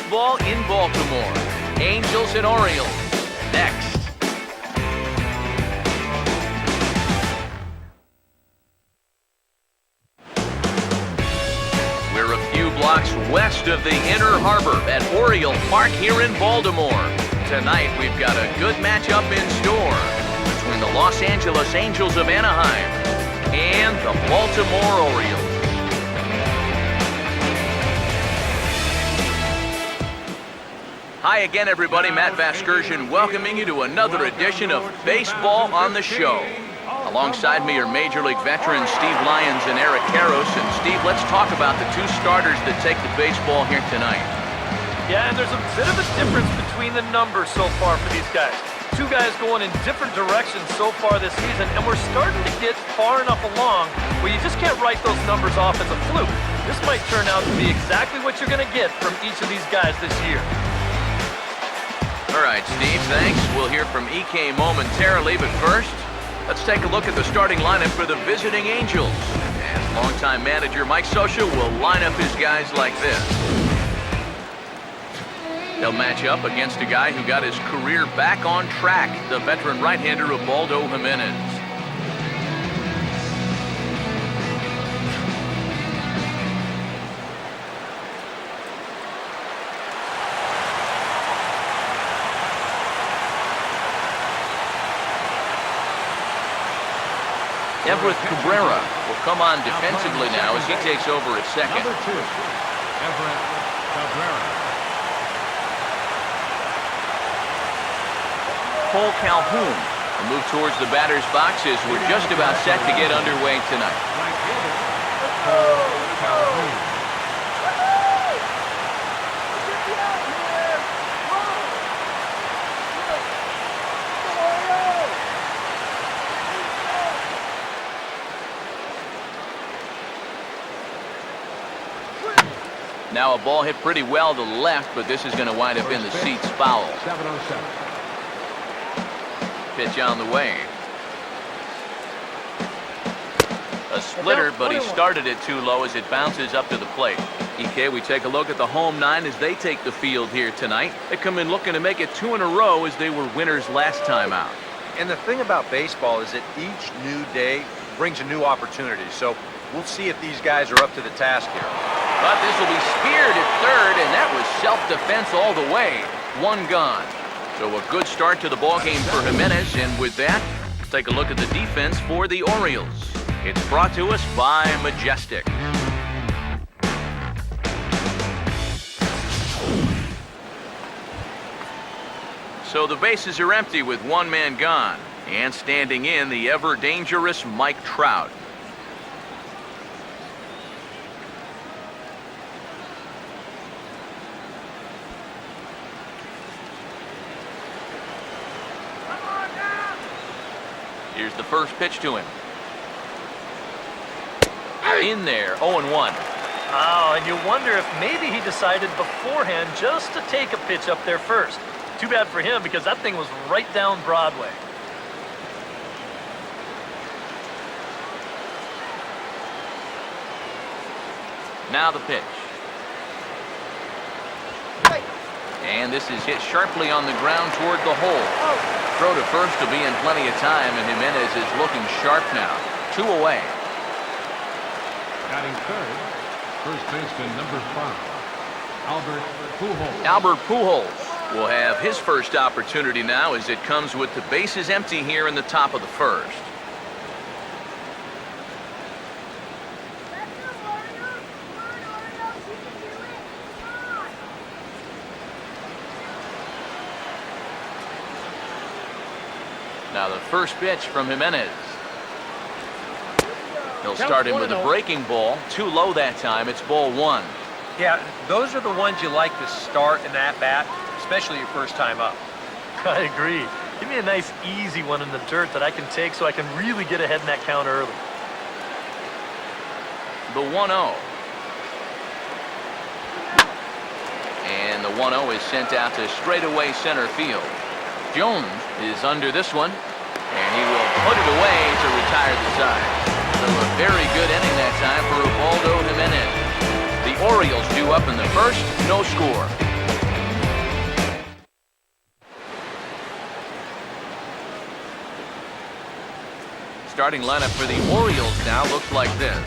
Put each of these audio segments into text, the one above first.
baseball in Baltimore. Angels and Orioles. Next. We're a few blocks west of the Inner Harbor at Oriole Park here in Baltimore. Tonight we've got a good matchup in store between the Los Angeles Angels of Anaheim and the Baltimore Orioles. Hi again, everybody. Matt Vasgersian welcoming you to another edition of Baseball on the Show. Alongside me are Major League veterans Steve Lyons and Eric Karros. And Steve, let's talk about the two starters that take the baseball here tonight. Yeah, and there's a bit of a difference between the numbers so far for these guys. Two guys going in different directions so far this season, and we're starting to get far enough along where you just can't write those numbers off as a fluke. This might turn out to be exactly what you're going to get from each of these guys this year. All right, Steve, thanks. We'll hear from EK momentarily, but first, let's take a look at the starting lineup for the visiting Angels. And longtime manager Mike Scioscia will line up his guys like this. They'll match up against a guy who got his career back on track, the veteran right-hander Ubaldo Jimenez. Everett Cabrera will come on defensively now as he takes over at second. Number 2, Everett Cabrera. Cole Calhoun will move towards the batter's box as we're just about set to get underway tonight. Cole Calhoun. Now a ball hit pretty well to the left, but this is going to wind up in the seats foul. 7-on-7. Pitch on the way. A splitter, but he started it too low as it bounces up to the plate. EK, we take a look at the home nine as they take the field here tonight. They come in looking to make it 2 in a row as they were winners last time out. And the thing about baseball is that each new day brings a new opportunity. So we'll see if these guys are up to the task here. But this will be speared at third, and that was self-defense all the way. 1 gone. So a good start to the ballgame for Jimenez, and with that, let's take a look at the defense for the Orioles. It's brought to us by Majestic. So the bases are empty with 1 man gone, and standing in the ever-dangerous Mike Trout. Here's the first pitch to him. In there, 0-1. Oh, and you wonder if maybe he decided beforehand just to take a pitch up there first. Too bad for him because that thing was right down Broadway. Now the pitch. And this is hit sharply on the ground toward the hole. Throw to first will be in plenty of time, and Jimenez is looking sharp now. 2 away. Batting third, first baseman number 5, Albert Pujols. Albert Pujols will have his first opportunity now as it comes with the bases empty here in the top of the first. Now the first pitch from Jimenez. He'll start him with a breaking ball. Too low that time. It's ball 1. Yeah, those are the ones you like to start in that bat, especially your first time up. I agree. Give me a nice easy one in the dirt that I can take so I can really get ahead in that count early. The 1-0. And the 1-0 is sent out to straightaway center field. Jones is under this one, and he will put it away to retire the side. So a very good inning that time for Ubaldo Jimenez. The Orioles due up in the first, no score. starting lineup for the Orioles now looks like this.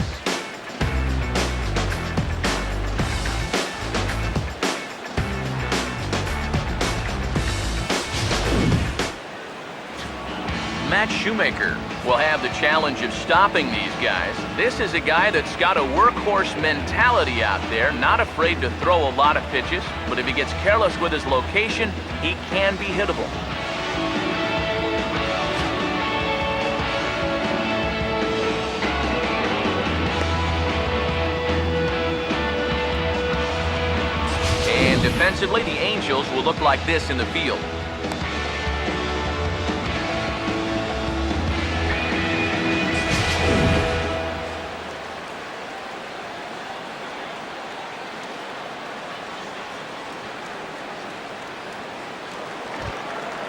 Matt Shoemaker will have the challenge of stopping these guys. This is a guy that's got a workhorse mentality out there, not afraid to throw a lot of pitches, but if he gets careless with his location, he can be hittable. And defensively, the Angels will look like this in the field.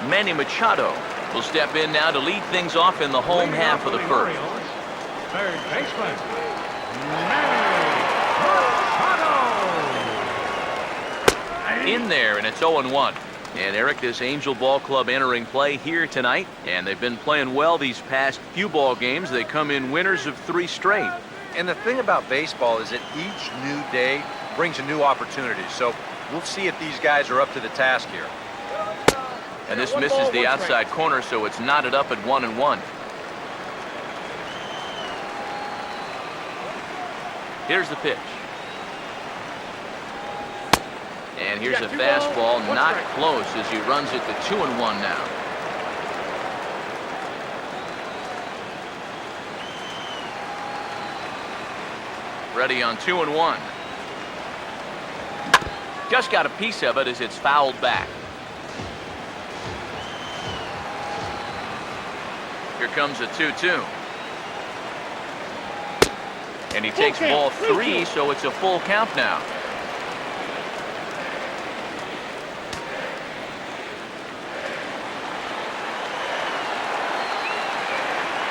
Manny Machado will step in now to lead things off in the home half of the first. Third baseman, Manny Machado. In there, and it's 0-1. And Eric, this Angel Ball Club entering play here tonight, and they've been playing well these past few ball games. They come in winners of 3 straight. And the thing about baseball is that each new day brings a new opportunity. So we'll see if these guys are up to the task here. And this misses the outside corner, so it's knotted up at 1-1. Here's the pitch. And here's a fastball, not close as he runs it to 2-1 now. Ready on 2-1. Just got a piece of it as it's fouled back. Here comes a 2-2. And he takes ball 3, so it's a full count now.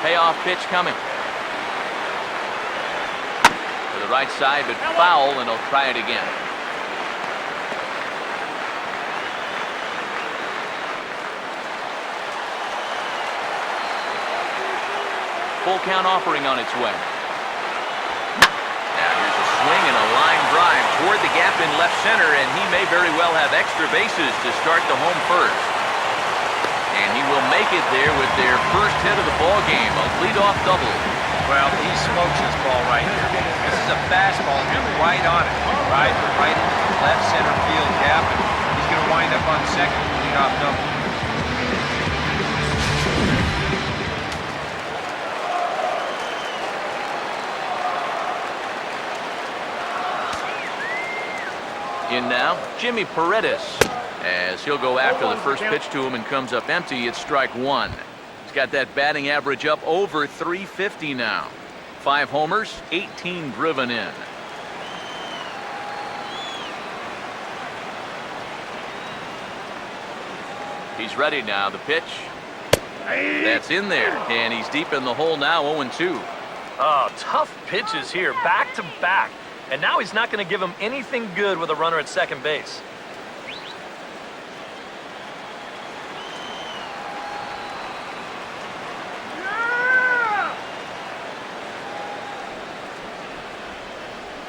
Payoff pitch coming. To the right side, but foul, and he'll try it again. Full count offering on its way. Now here's a swing and a line drive toward the gap in left center, and he may very well have extra bases to start the home first. And he will make it there with their first hit of the ball game, a leadoff double. Well, he smokes this ball right here. This is a fastball, and right on it. Right into the left center field gap, and he's going to wind up on second with a leadoff double. In now, Jimmy Paredes, as he'll go after the first pitch to him and comes up empty. It's strike 1. He's got that batting average up over 350 now. 5 homers, 18 driven in. He's ready now. The pitch. That's in there, and he's deep in the hole now, 0-2. Oh, tough pitches here, back to back. And now he's not going to give him anything good with a runner at second base.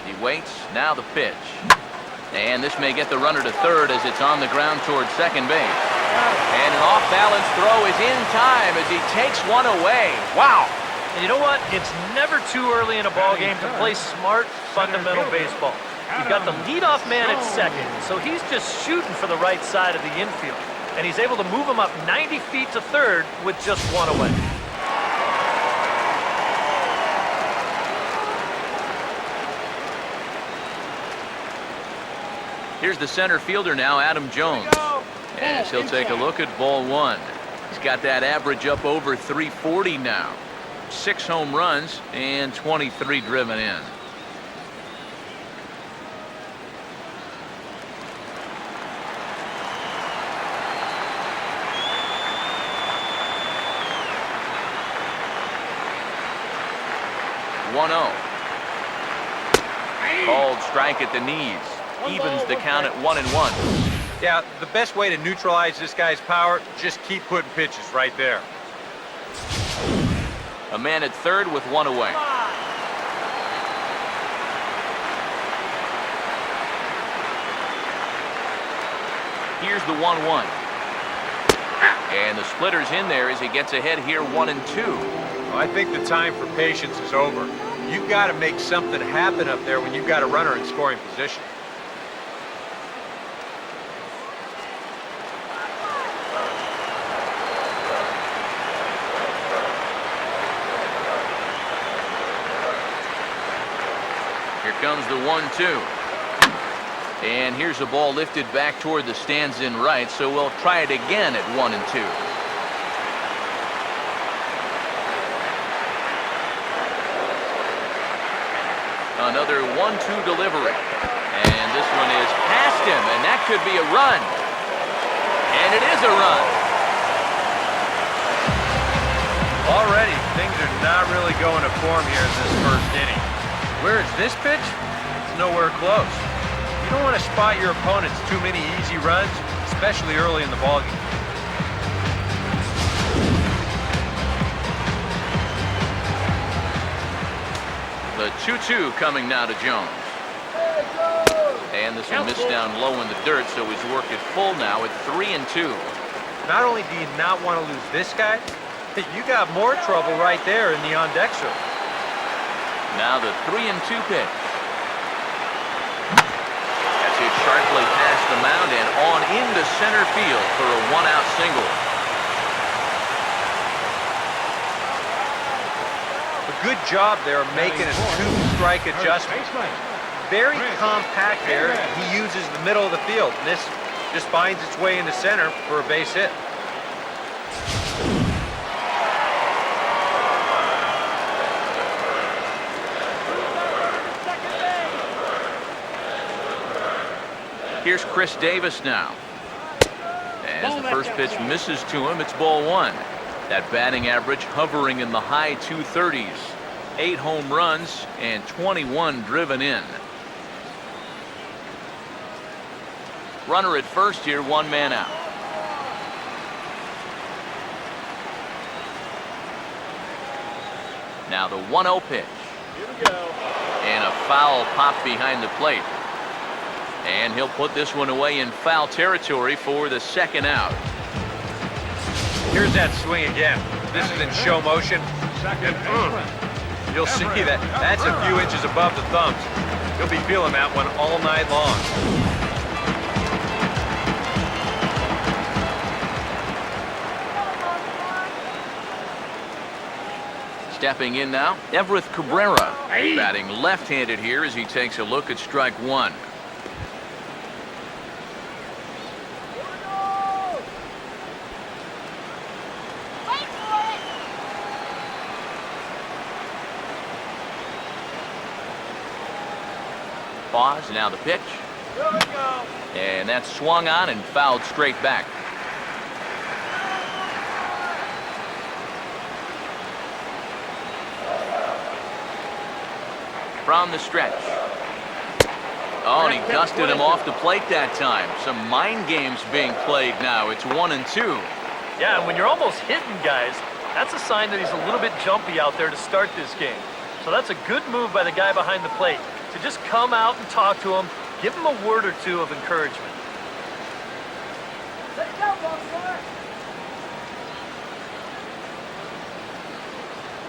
He waits. Now the pitch. And this may get the runner to third as it's on the ground towards second base. And an off-balance throw is in time as he takes one away. Wow. And you know what? It's never too early in a ball game to play smart, fundamental baseball. You've got the leadoff man at second, so he's just shooting for the right side of the infield. And he's able to move him up 90 feet to third with just one away. Here's the center fielder now, Adam Jones. As he'll take a look at ball 1. He's got that average up over 340 now. 6 home runs and 23 driven in. Called strike at the knees. Evens the count at 1-1. Yeah, the best way to neutralize this guy's power, just keep putting pitches right there. A man at third with one away. Here's the 1-1. And the splitter's in there as he gets ahead here 1-2. Well, I think the time for patience is over. You've got to make something happen up there when you've got a runner in scoring position. Here comes the 1-2. And here's a ball lifted back toward the stands in right, so we'll try it again at 1-2. Another 1-2 delivery. And this one is past him, and that could be a run. And it is a run. Already, things are not really going to form here in this first inning. Where is this pitch? It's nowhere close. You don't want to spot your opponents too many easy runs, especially early in the ballgame. The 2-2 coming now to Jones. And this one missed down low in the dirt, so he's worked it full now at 3-2. Not only do you not want to lose this guy, but you got more trouble right there in the on-deck circle. Now the 3-2 pitch. That's hit sharply past the mound and on into center field for a one-out single. A good job there making a two-strike adjustment. Very compact there. He uses the middle of the field, and this just finds its way into center for a base hit. Here's Chris Davis now. As the first pitch misses to him, it's ball one. That batting average hovering in the high 230s. 8 home runs and 21 driven in. Runner at first here, one man out. Now the 1-0 pitch. Here we go. And a foul pop behind the plate. And he'll put this one away in foul territory for the second out. Here's that swing again. This is in show motion. You'll see that that's a few inches above the thumbs. You'll be feeling that one all night long. Stepping in now, Everett Cabrera. Batting left-handed here as he takes a look at strike one. Pause, now the pitch. And that's swung on and fouled straight back. From the stretch. Oh, and he dusted him off the plate that time. Some mind games being played now. It's 1-2. Yeah, and when you're almost hitting guys, that's a sign that he's a little bit jumpy out there to start this game. So that's a good move by the guy behind the plate to just come out and talk to him, give him a word or two of encouragement. Let's go, Baltmore.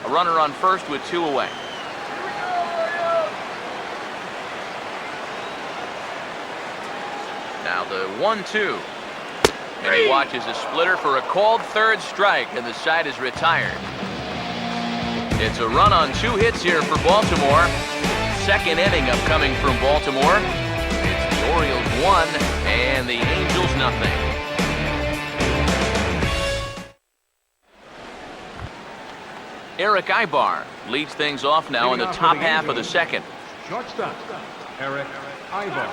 A runner on first with 2 away. Now the 1-2. And he watches a splitter for a called third strike, and the side is retired. It's a run on 2 hits here for Baltimore. Second inning upcoming from Baltimore. It's the Orioles 1 and the Angels nothing. Eric Ibar leads things off now in the top half of the second. Shortstop, Eric Ivar.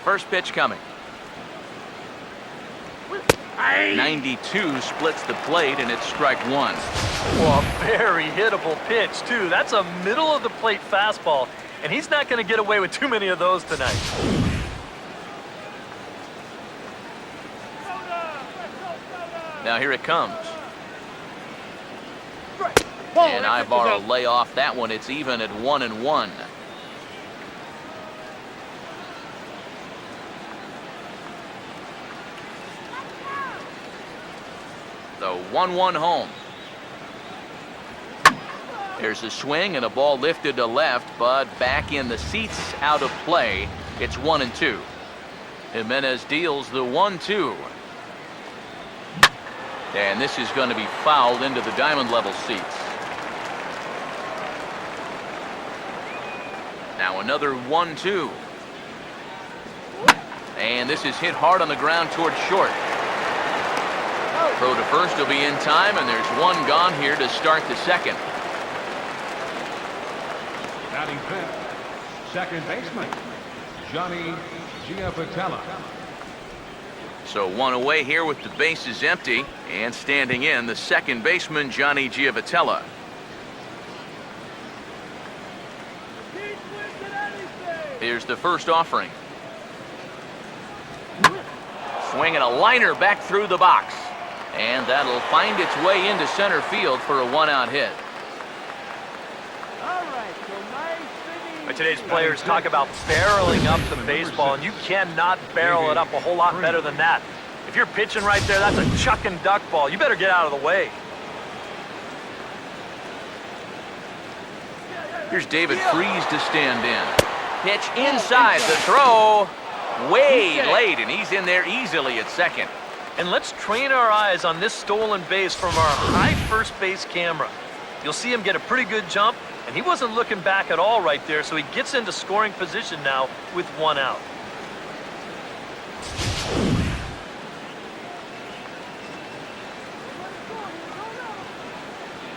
First pitch coming. 92 splits the plate, and it's strike one. Well, a very hittable pitch, too. That's a middle-of-the-plate fastball, and he's not going to get away with too many of those tonight. Now here it comes. And Ibarra will lay off that one. It's even at 1-1. So 1-1 home. There's a swing and a ball lifted to left, but back in the seats, out of play. It's 1-2. Jimenez deals the 1-2. And this is going to be fouled into the diamond level seats. Now another 1-2. And this is hit hard on the ground towards short. Throw to first will be in time, and there's one gone here to start the second. Batting fifth, second baseman, Johnny Giavotella. So one away here with the bases empty, and standing in, the second baseman, Johnny Giavotella. Here's the first offering. Swinging a liner back through the box. And that'll find its way into center field for a one-out hit. But today's players talk about barreling up the baseball, and you cannot barrel it up a whole lot better than that. If you're pitching right there, that's a chuck and duck ball. You better get out of the way. Here's David Freese to stand in. Pitch inside, the throw way late, and he's in there easily at second. And let's train our eyes on this stolen base from our high first base camera. You'll see him get a pretty good jump, and he wasn't looking back at all right there, so he gets into scoring position now with one out.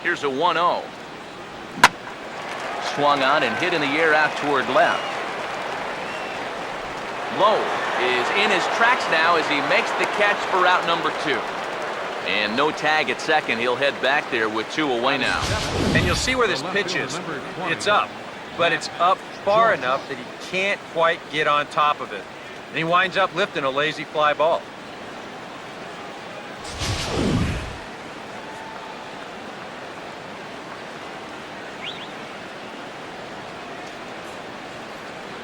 Here's a 1-0. Swung on and hit in the air out toward left. Lowe is in his tracks now as he makes the catch for out number 2. And no tag at second. He'll head back there with 2 away now. And you'll see where this pitch is. It's up, but it's up far enough that he can't quite get on top of it. And he winds up lifting a lazy fly ball.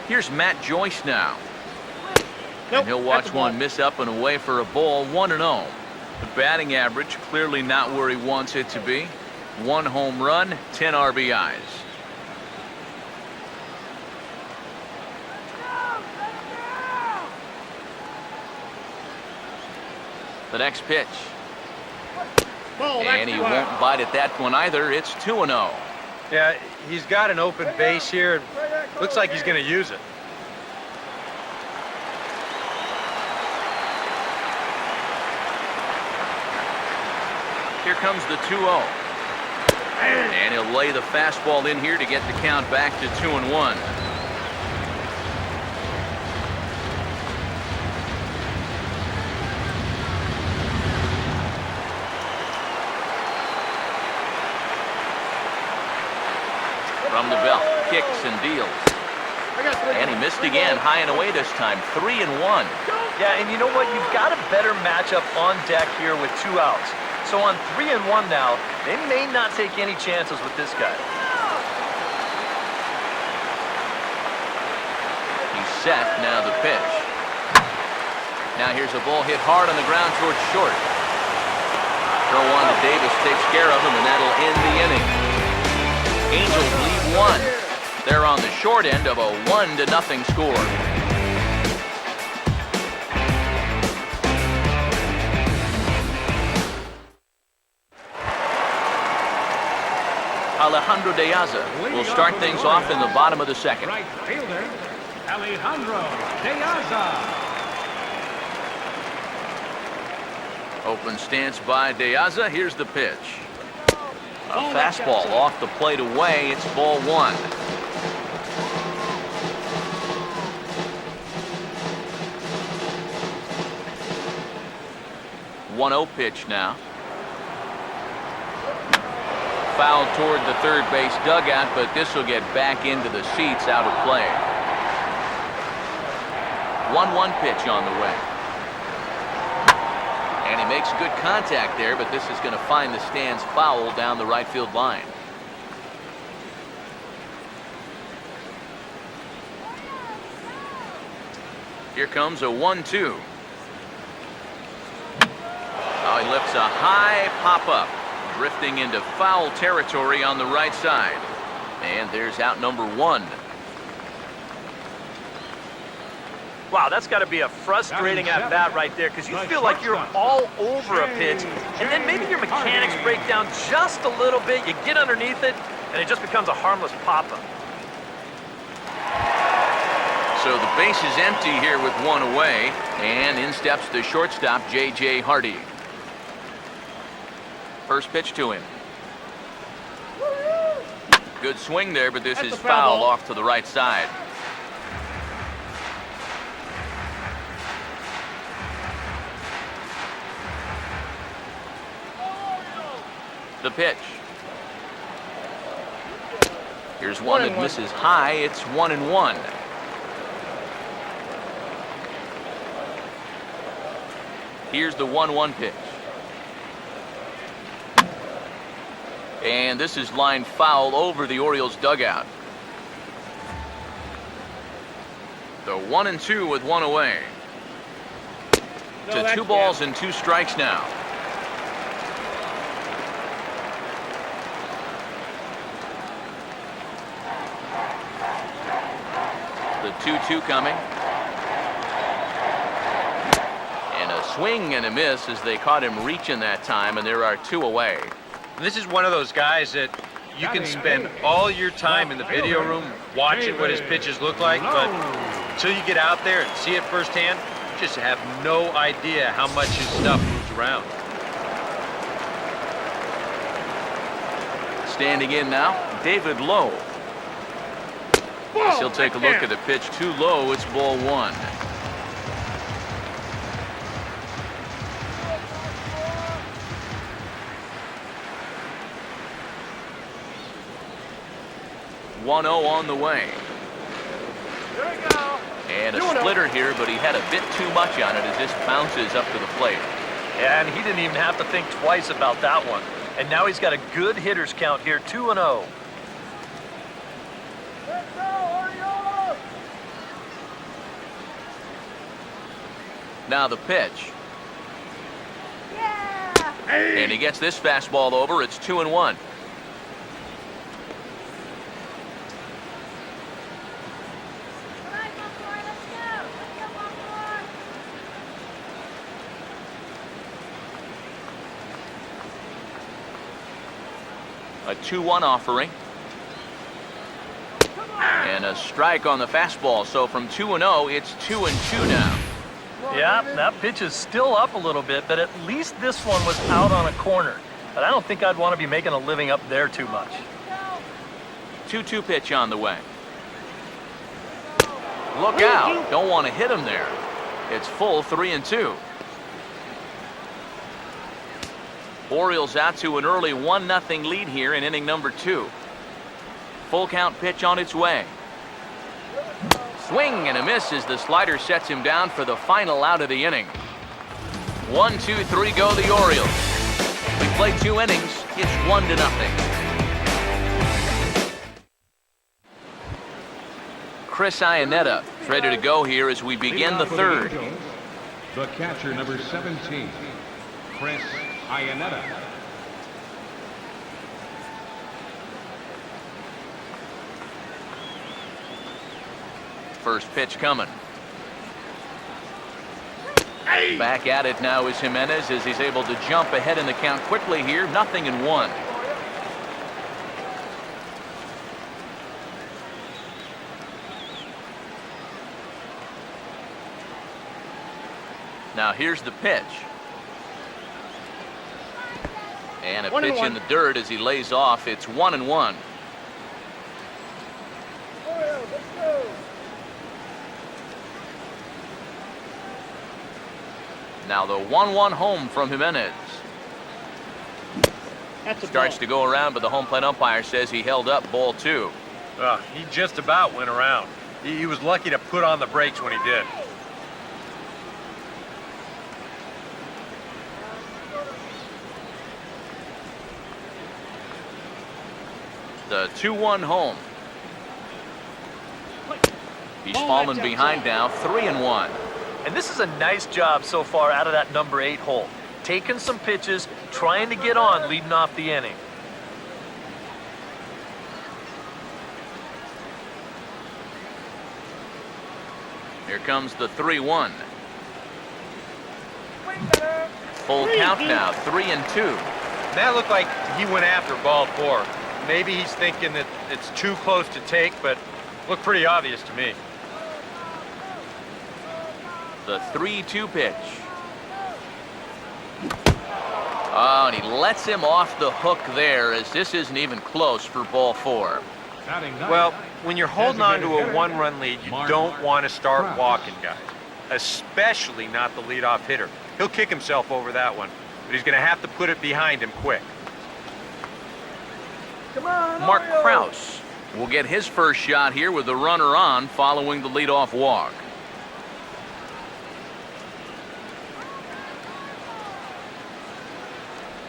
Here's Matt Joyce now. And he'll watch one miss up and away for a ball, 1-0. The batting average clearly not where he wants it to be. 1 home run, 10 RBIs. The next pitch. And he won't bite at that one either. It's 2-0. Yeah, he's got an open base here. Looks like he's going to use it. Here comes the 2-0. And he'll lay the fastball in here to get the count back to 2-1. From the belt, kicks and deals. And he missed again, high and away this time, 3-1. Yeah, and you know what? You've got a better matchup on deck here with 2 outs. So on 3-1 now, they may not take any chances with this guy. He's set, now the pitch. Now here's a ball hit hard on the ground towards short. Throw on to Davis, takes care of him, and that'll end the inning. Angels lead 1. They're on the short end of a 1-0 score. Alejandro De Aza will start things off in the bottom of the second. Right fielder, Alejandro De Aza. Open stance by De Aza. Here's the pitch. A fastball off the plate away. It's ball 1. One 1-0 pitch now. Foul toward the third base dugout, but this will get back into the seats, out of play. 1-1 pitch on the way. And he makes good contact there, but this is going to find the stands foul down the right field line. Here comes a 1-2. Oh, he lifts a high pop-up, drifting into foul territory on the right side. And there's out number 1. Wow, that's got to be a frustrating at-bat right there, because you feel like you're all over a pitch, and then maybe your mechanics break down just a little bit, you get underneath it, and it just becomes a harmless pop-up. So the base is empty here with 1 away, and in steps the shortstop, J.J. Hardy. First pitch to him. Good swing there, but this is foul off to the right side. The pitch. Here's one that misses high. It's 1-1. Here's the 1-1 pitch. And this is lined foul over the Orioles dugout. The 1-2 with 1 away. To 2 balls and 2 strikes now. The 2-2 coming. And a swing and a miss as they caught him reaching that time, and there are 2 away. This is one of those guys that you can spend all your time in the video room watching what his pitches look like, but until you get out there and see it firsthand, you just have no idea how much his stuff moves around. Standing in now, David Lowe. He'll take a look at the pitch too low. It's ball 1. On the way. There we go. And a splitter here, but he had a bit too much on it as this bounces up to the plate. Yeah, and he didn't even have to think twice about that one. And now he's got a good hitters count here, 2-0. Now the pitch. And he gets this fastball over. It's 2-1. A 2-1 offering. And a strike on the fastball. So from 2-0, it's 2-2 now. Yeah, that pitch is still up a little bit, but at least this one was out on a corner. But I don't think I'd want to be making a living up there too much. 2-2 pitch on the way. Look out. Don't want to hit him there. It's full 3-2. Orioles out to an early 1-0 lead here in inning number 2. Full count pitch on its way. Swing and a miss as the slider sets him down for the final out of the inning. 1, 2, 3 go the Orioles. We play 2 innings. It's 1-0. Chris Iannetta ready to go here as we begin the 3rd. The catcher, number 17, Chris Iannetta. First pitch coming. Back at it now is Jimenez as he's able to jump ahead in the count quickly here. 0-1. Now here's the pitch. And a pitch in the dirt as he lays off. It's 1-1. Now the 1-1 home from Jimenez. Starts to go around, but the home plate umpire says he held up ball 2. He just about went around. He was lucky to put on the brakes when he did. The 2-1 home. He's fallen behind now, 3-1. And this is a nice job so far out of that number 8 hole. Taking some pitches, trying to get on leading off the inning. Here comes the 3-1. Full count now, 3-2. That looked like he went after ball 4. Maybe he's thinking that it's too close to take, but looked pretty obvious to me. The 3-2 pitch. Oh, and he lets him off the hook there, as this isn't even close for ball 4. Well, when you're holding on to a 1-run lead, you don't want to start walking guys, especially not the leadoff hitter. He'll kick himself over that one, but he's going to have to put it behind him quick. Come on, Mark Krause will get his first shot here with the runner on following the leadoff walk.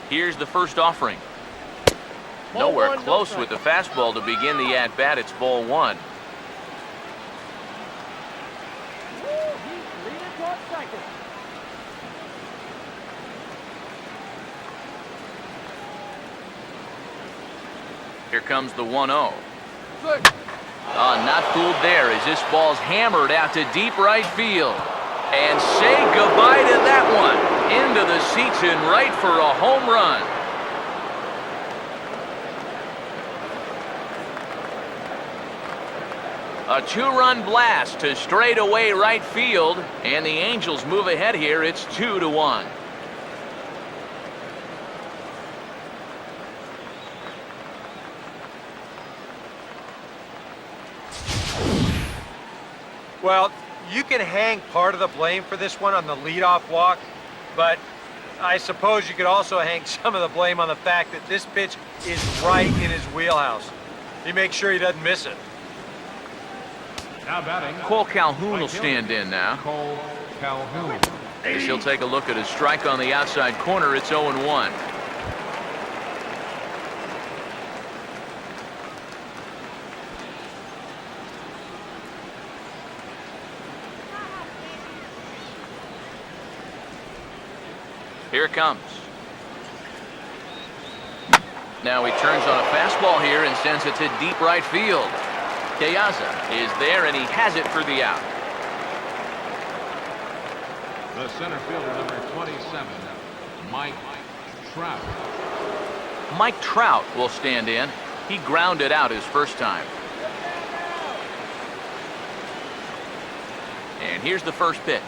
Here's the first offering. Nowhere close with the fastball to begin the at-bat. It's ball 1. Here comes the 1-0. Not fooled there as this ball's hammered out to deep right field. And say goodbye to that one. Into the seats in right for a home run. A 2-run blast to straightaway right field, and the Angels move ahead here. It's 2-1. Well, you can hang part of the blame for this one on the leadoff walk, but I suppose you could also hang some of the blame on the fact that this pitch is right in his wheelhouse. He makes sure he doesn't miss it. Now batting. Cole Calhoun will stand in now. Cole Calhoun. As he'll take a look at his strike on the outside corner. It's 0-1. Here it comes. Now he turns on a fastball here and sends it to deep right field. Keaza is there, and he has it for the out. The center fielder, number 27, Mike Trout. Mike Trout will stand in. He grounded out his first time. And here's the first pitch.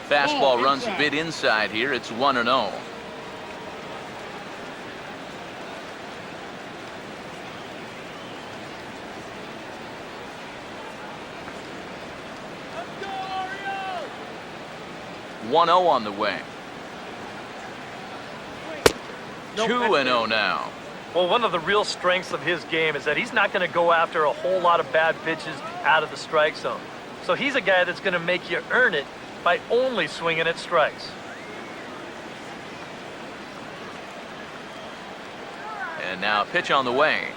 Fastball runs a bit inside here. It's 1-0. One 0 on the way. 2-0 now. Well, one of the real strengths of his game is that he's not going to go after a whole lot of bad pitches out of the strike zone. So he's a guy that's going to make you earn it by only swinging at strikes. And now a pitch on the way.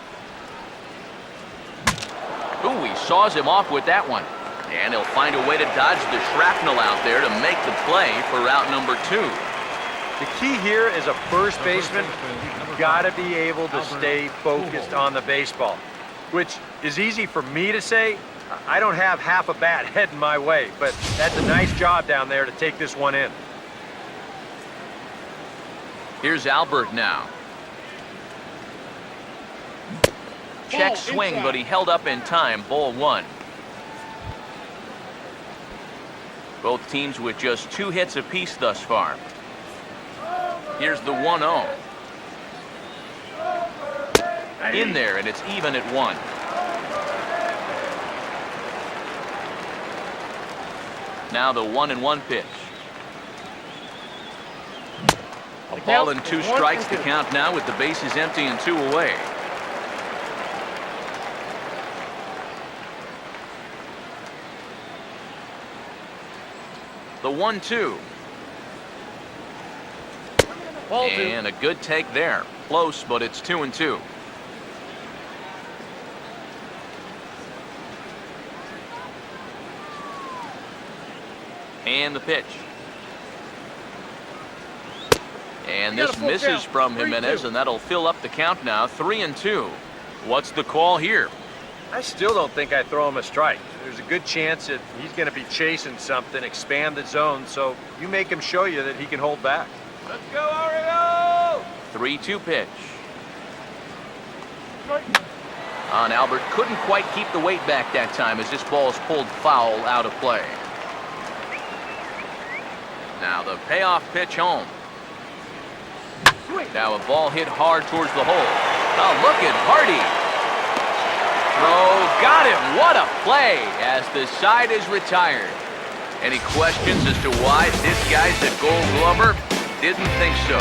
Ooh, he saws him off with that one. And he'll find a way to dodge the shrapnel out there to make the play for out number 2. The key here as a first baseman, you've got to be able to stay focused on the baseball, which is easy for me to say. I don't have half a bat heading my way, but that's a nice job down there to take this one in. Here's Albert now. Check swing, but he held up in time. Ball 1. Both teams with just 2 hits apiece thus far. Here's the 1-0. In there, and it's even at 1. Now the 1-1 pitch. A ball and 2 strikes to count now with the bases empty and 2 away. The 1-2. And a good take there. Close, but it's 2-2. And the pitch. And this misses from Jimenez, and that'll fill up the count now, 3-2. What's the call here? I still don't think I throw him a strike. There's a good chance that he's going to be chasing something, expand the zone, so you make him show you that he can hold back. Let's go, Oreo! 3-2 pitch. On Albert couldn't quite keep the weight back that time as this ball is pulled foul out of play. Now the payoff pitch home. Now a ball hit hard towards the hole. Now look at Hardy. Throw, got him. What a play as the side is retired. Any questions as to why this guy's a Gold Glover? Didn't think so.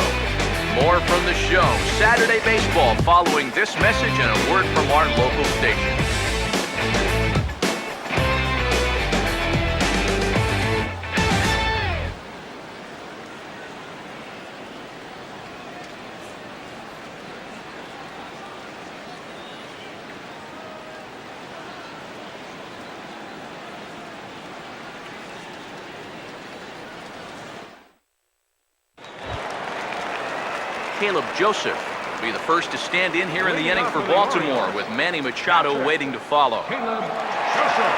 More from the show. Saturday Baseball following this message and a word from our local station. Caleb Joseph will be the first to stand in here in the inning for Baltimore, with Manny Machado waiting to follow. Caleb Joseph.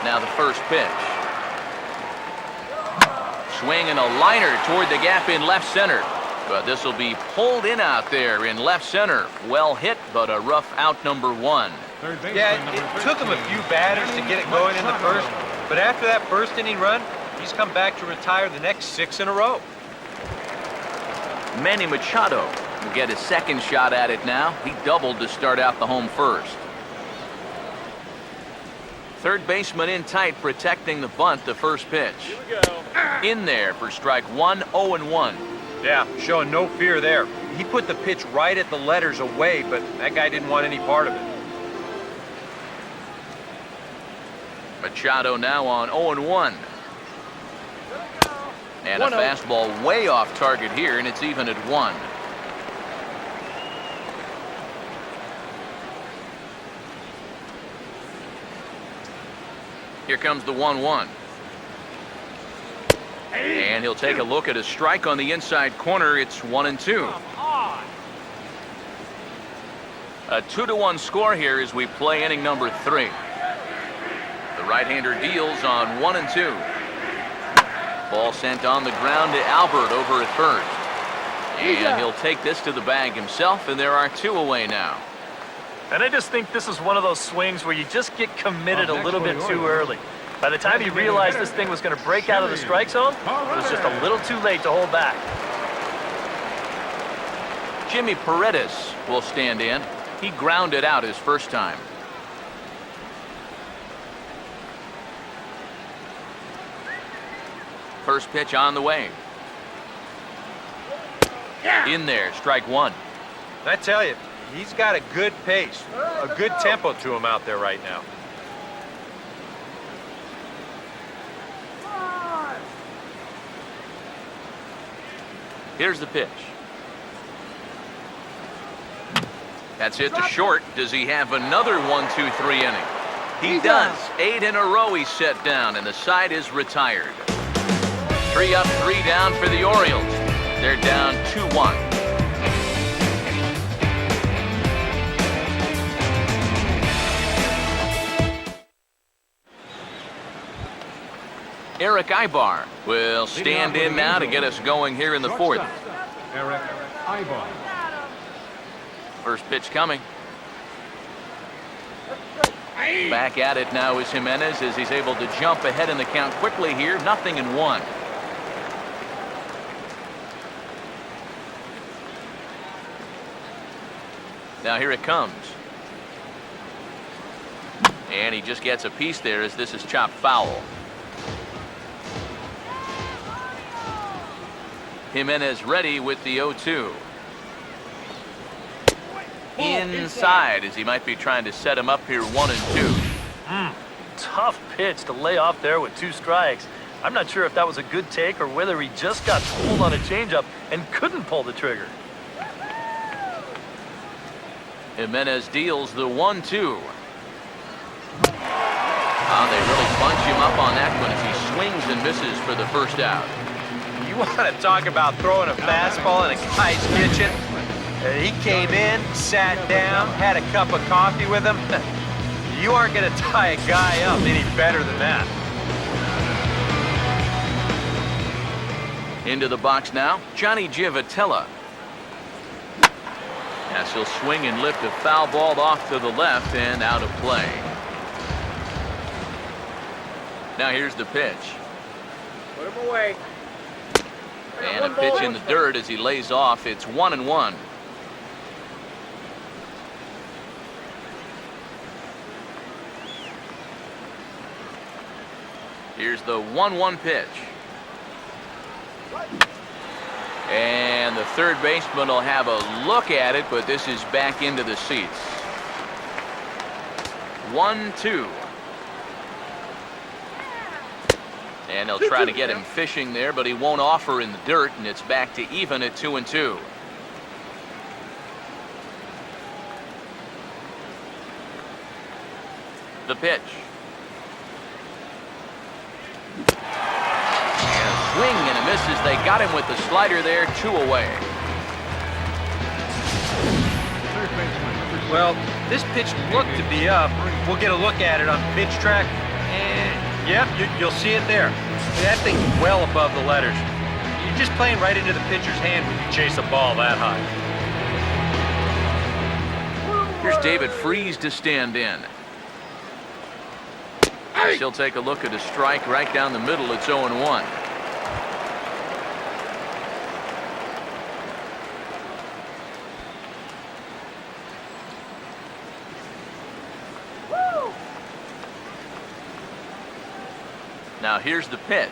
Now the first pitch. Swing and a liner toward the gap in left center. But this will be pulled in out there in left center. Well hit, but a rough out, number 1. Yeah, it took him a few batters to get it going in the first, but after that first inning run, he's come back to retire the next 6 in a row. Manny Machado will get his second shot at it now. He doubled to start out the home first. Third baseman in tight, protecting the bunt, the first pitch. Here we go. In there for strike 1, 0-1. Yeah, showing no fear there. He put the pitch right at the letters away, but that guy didn't want any part of it. Machado now on 0-1. And a fastball way off target here, and it's even at 1. Here comes the 1-1. And he'll take a look at a strike on the inside corner. It's 1-2. A 2-1 score here as we play inning number 3. The right-hander deals on 1-2. Ball sent on the ground to Albert over at first. And he'll take this to the bag himself, and there are 2 away now. And I just think this is one of those swings where you just get committed a little bit too early. By the time he realized this thing was going to break out of the strike zone, it was just a little too late to hold back. Jimmy Paredes will stand in. He grounded out his first time. First pitch on the way. In there, strike 1. I tell you, he's got a good pace, a good tempo to him out there right now. Here's the pitch. That's it to short. Does he have another 1-2-3 inning? He does. 8 in a row he's set down, and the side is retired. 3 up, 3 down for the Orioles. They're down 2-1. Eric Ibar will stand in now to get us going here in the 4th. Eric Ibar. First pitch coming. Back at it now is Jimenez as he's able to jump ahead in the count quickly here. 0-1. Now here it comes. And he just gets a piece there as this is chopped foul. Jimenez ready with the 0-2. Inside as he might be trying to set him up here 1-2. Tough pitch to lay off there with 2 strikes. I'm not sure if that was a good take or whether he just got pulled on a changeup and couldn't pull the trigger. Jimenez deals the 1-2. They really bunch him up on that one as he swings and misses for the first out. You want to talk about throwing a fastball in a guy's kitchen? He came in, sat down, had a cup of coffee with him. You aren't going to tie a guy up any better than that. Into the box now, Johnny Giavotella. As he'll swing and lift a foul ball off to the left and out of play. Now here's the pitch. Put him away. And a pitch in the dirt as he lays off. It's 1-1. Here's the 1-1 pitch. And the third baseman will have a look at it, but this is back into the seats. 1-2. And they'll try to get him fishing there, but he won't offer in the dirt, and it's back to even at 2-2. The pitch. Swing and a miss as they got him with the slider there, 2 away. Well, this pitch looked to be up. We'll get a look at it on the pitch track. And, yep, you'll see it there. That thing's well above the letters. You're just playing right into the pitcher's hand when you chase a ball that high. Here's David Freese to stand in. She'll take a look at a strike right down the middle. It's 0-1. Now here's the pitch.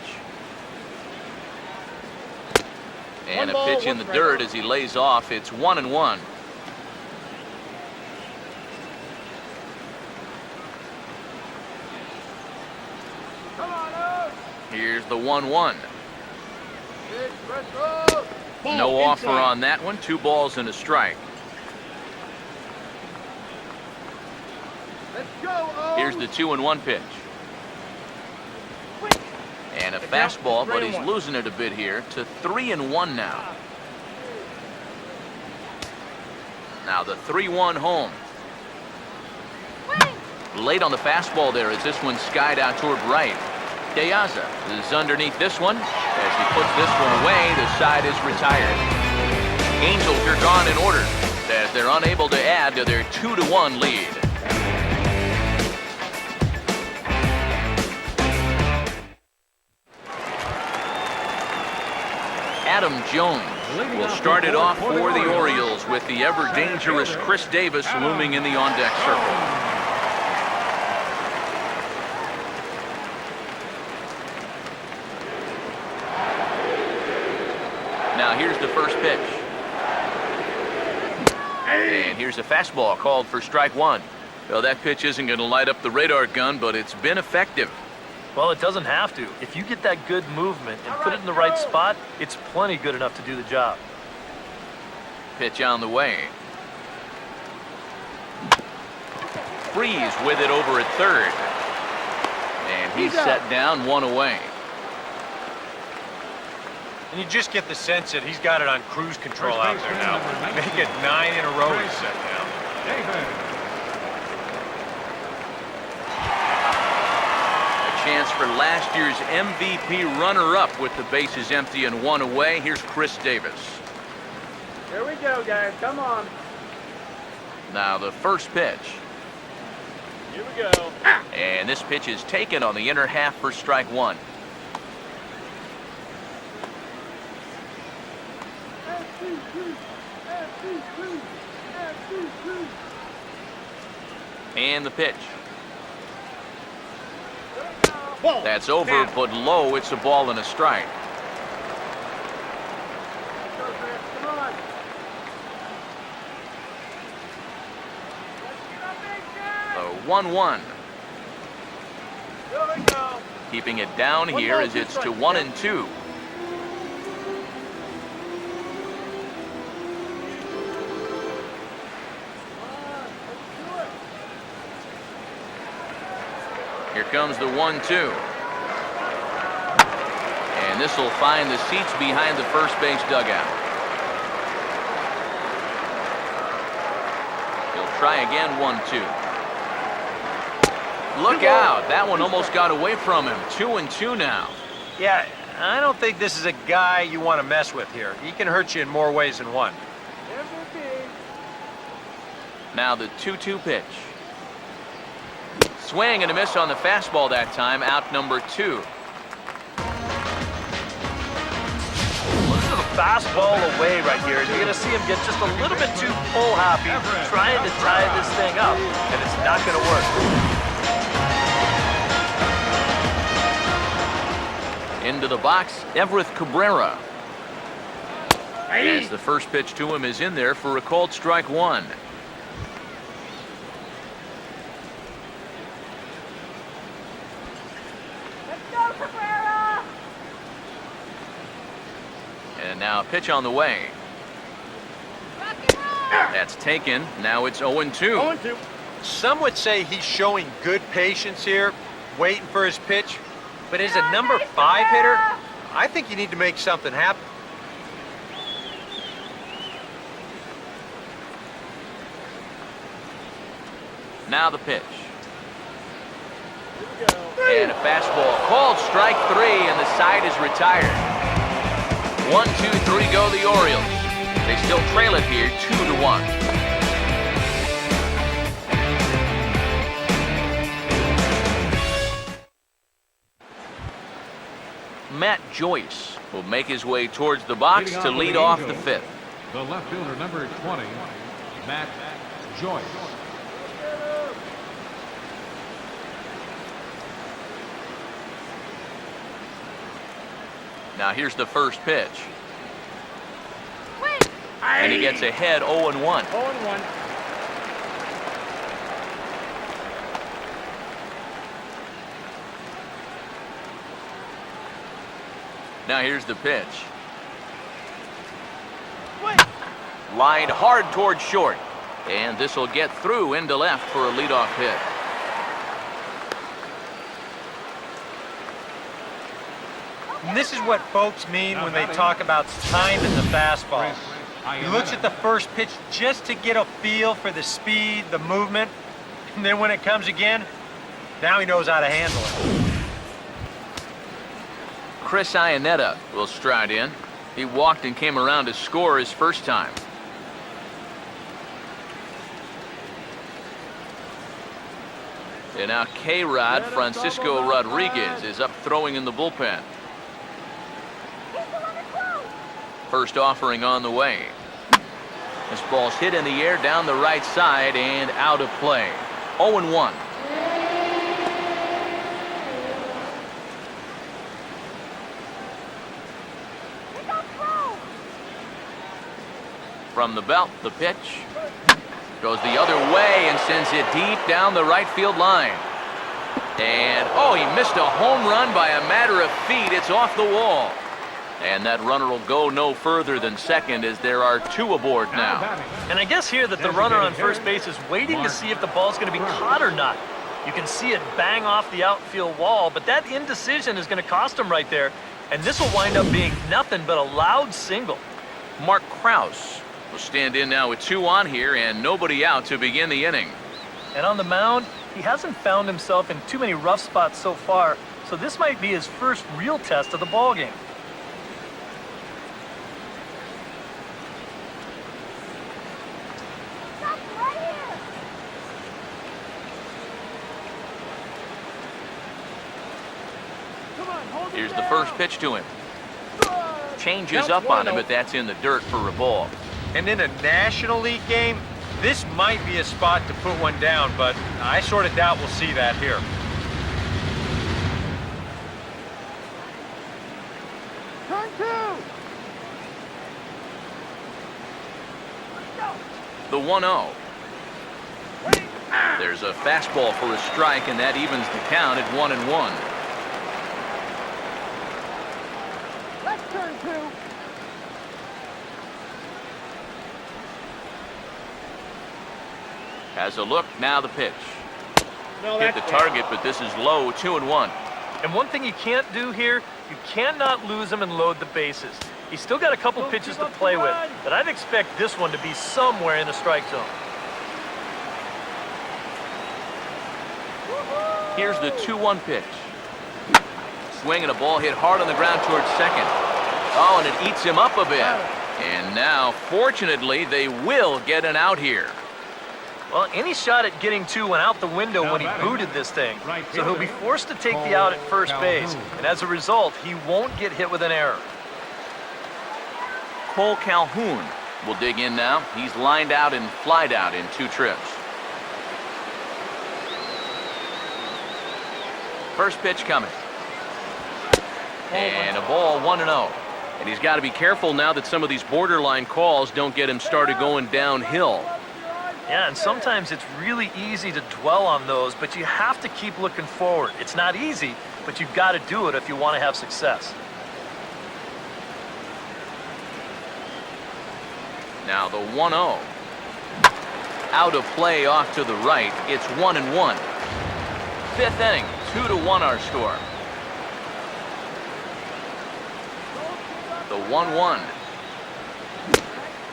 And a pitch in the dirt as he lays off. It's 1-1. Here's the 1-1. No offer on that one. 2 balls and a strike. Here's the 2-1 pitch. And a fastball, but he's losing it a bit here to 3-1 now. Now the 3-1 home. Late on the fastball there as this one skied out toward right. De Aza is underneath this one. As he puts this one away, the side is retired. Angels are gone in order as they're unable to add to their 2-1 lead. Adam Jones will start it off for the Orioles with the ever-dangerous Chris Davis looming in the on-deck circle. Now here's the first pitch. And here's a fastball called for strike 1. Well, that pitch isn't going to light up the radar gun, but it's been effective. Well, it doesn't have to. If you get that good movement and put it in the right spot, it's plenty good enough to do the job. Pitch on the way. Freese with it over at third. And he's set down, 1 away. And you just get the sense that he's got it on cruise control out there now. Make it 9 in a row he's set down. Chance for last year's MVP runner-up with the bases empty and 1 away. Here's Chris Davis. Here we go, guys. Come on. Now the first pitch. Here we go. And this pitch is taken on the inner half for strike 1. And the pitch. That's over, but low. It's a ball and a strike. The 1-1. Keeping it down here as it's to 1-2. Here comes the 1-2. And this will find the seats behind the first base dugout. He'll try again, 1-2. Look out. That one almost got away from him. 2-2 now. Yeah, I don't think this is a guy you want to mess with here. He can hurt you in more ways than one. Now the 2-2 pitch. Swing and a miss on the fastball that time. Out number 2. Listen to the fastball away right here. You're going to see him get just a little bit too pull happy trying to tie this thing up, and it's not going to work. Into the box, Everett Cabrera. As the first pitch to him is in there for a called strike 1. And now a pitch on the way. That's taken. Now it's 0-2. Some would say he's showing good patience here, waiting for his pitch. But as a number 5 hitter, I think you need to make something happen. Now the pitch. And a fastball called strike 3, and the side is retired. 1-2-3 go the Orioles. They still trail it here 2-1. Matt Joyce will make his way towards the box to lead off the 5th. The left fielder, number 20, Matt Joyce. Now here's the first pitch. And he gets ahead 0-1. 0-1. Now here's the pitch. Lined hard towards short. And this will get through into left for a leadoff hit. And this is what folks mean when they talk about timing the fastball. He looks at the first pitch just to get a feel for the speed, the movement, and then when it comes again, now he knows how to handle it. Chris Iannetta will stride in. He walked and came around to score his first time. And now K-Rod Francisco Rodriguez is up throwing in the bullpen. First offering on the way. This ball's hit in the air down the right side and out of play. 0-1. From the belt, the pitch goes the other way and sends it deep down the right field line. And, oh, he missed a home run by a matter of feet. It's off the wall. And that runner will go no further than second as there are 2 aboard now. And I guess here that the runner on first base is waiting to see if the ball's going to be caught or not. You can see it bang off the outfield wall, but that indecision is going to cost him right there. And this will wind up being nothing but a loud single. Mark Krause will stand in now with 2 on here and nobody out to begin the inning. And on the mound, he hasn't found himself in too many rough spots so far, so this might be his first real test of the ballgame. Here's the first pitch to him. Changes up on him, but that's in the dirt for a ball. And in a National League game, this might be a spot to put one down, but I sort of doubt we'll see that here. Turn 2. The 1-0. There's a fastball for a strike, and that evens the count at 1-1. Let's turn 2. Has a look, now the pitch. hit the target, but this is low, 2-1. And one thing you can't do here, you cannot lose him and load the bases. He's still got a couple pitches to play with, but I'd expect this one to be somewhere in the strike zone. Here's the 2-1 pitch. Swing and a ball hit hard on the ground towards second. Oh, and it eats him up a bit. And now, fortunately, they will get an out here. Well, any shot at getting two went out the window when he booted this thing. So he'll be forced to take the out at first base. And as a result, he won't get hit with an error. Cole Calhoun will dig in now. He's lined out and flied out in 2 trips. First pitch coming. And a ball, 1-0. And he's got to be careful now that some of these borderline calls don't get him started going downhill. Yeah, and sometimes it's really easy to dwell on those, but you have to keep looking forward. It's not easy, but you've got to do it if you want to have success. Now the 1-0. Out of play off to the right. It's 1-1. 5th inning, 2-1 our score. The 1-1.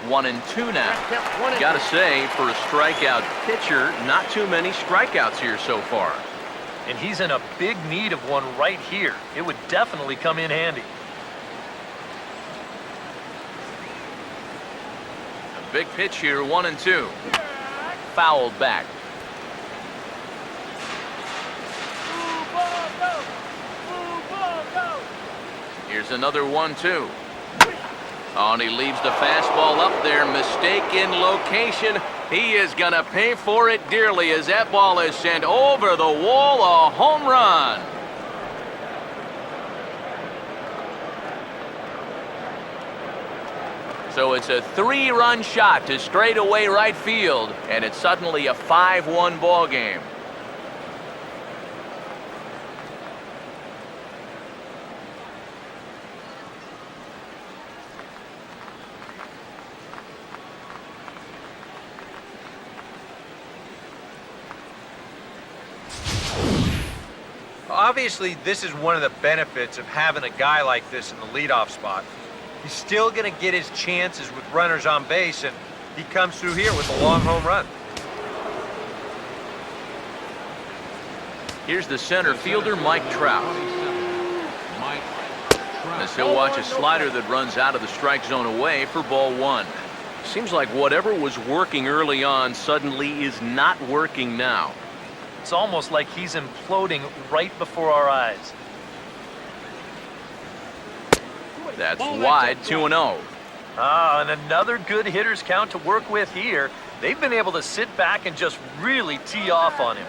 1-2 now. Gotta say, for a strikeout pitcher, not too many strikeouts here so far. And he's in a big need of one right here. It would definitely come in handy. A big pitch here, 1-2. Fouled back. Here's another 1-2. Oh, and he leaves the fastball up there. Mistake in location. He is going to pay for it dearly as that ball is sent over the wall. A home run. So it's a 3-run shot to straightaway right field, and it's suddenly a 5-1 ball game. Obviously, this is one of the benefits of having a guy like this in the leadoff spot. He's still going to get his chances with runners on base, and he comes through here with a long home run. Here's the center fielder, Mike Trout. As he'll watch a slider that runs out of the strike zone away for ball 1. Seems like whatever was working early on suddenly is not working now. It's almost like he's imploding right before our eyes. That's wide, 2-0. Ah, and another good hitter's count to work with here. They've been able to sit back and just really tee off on him.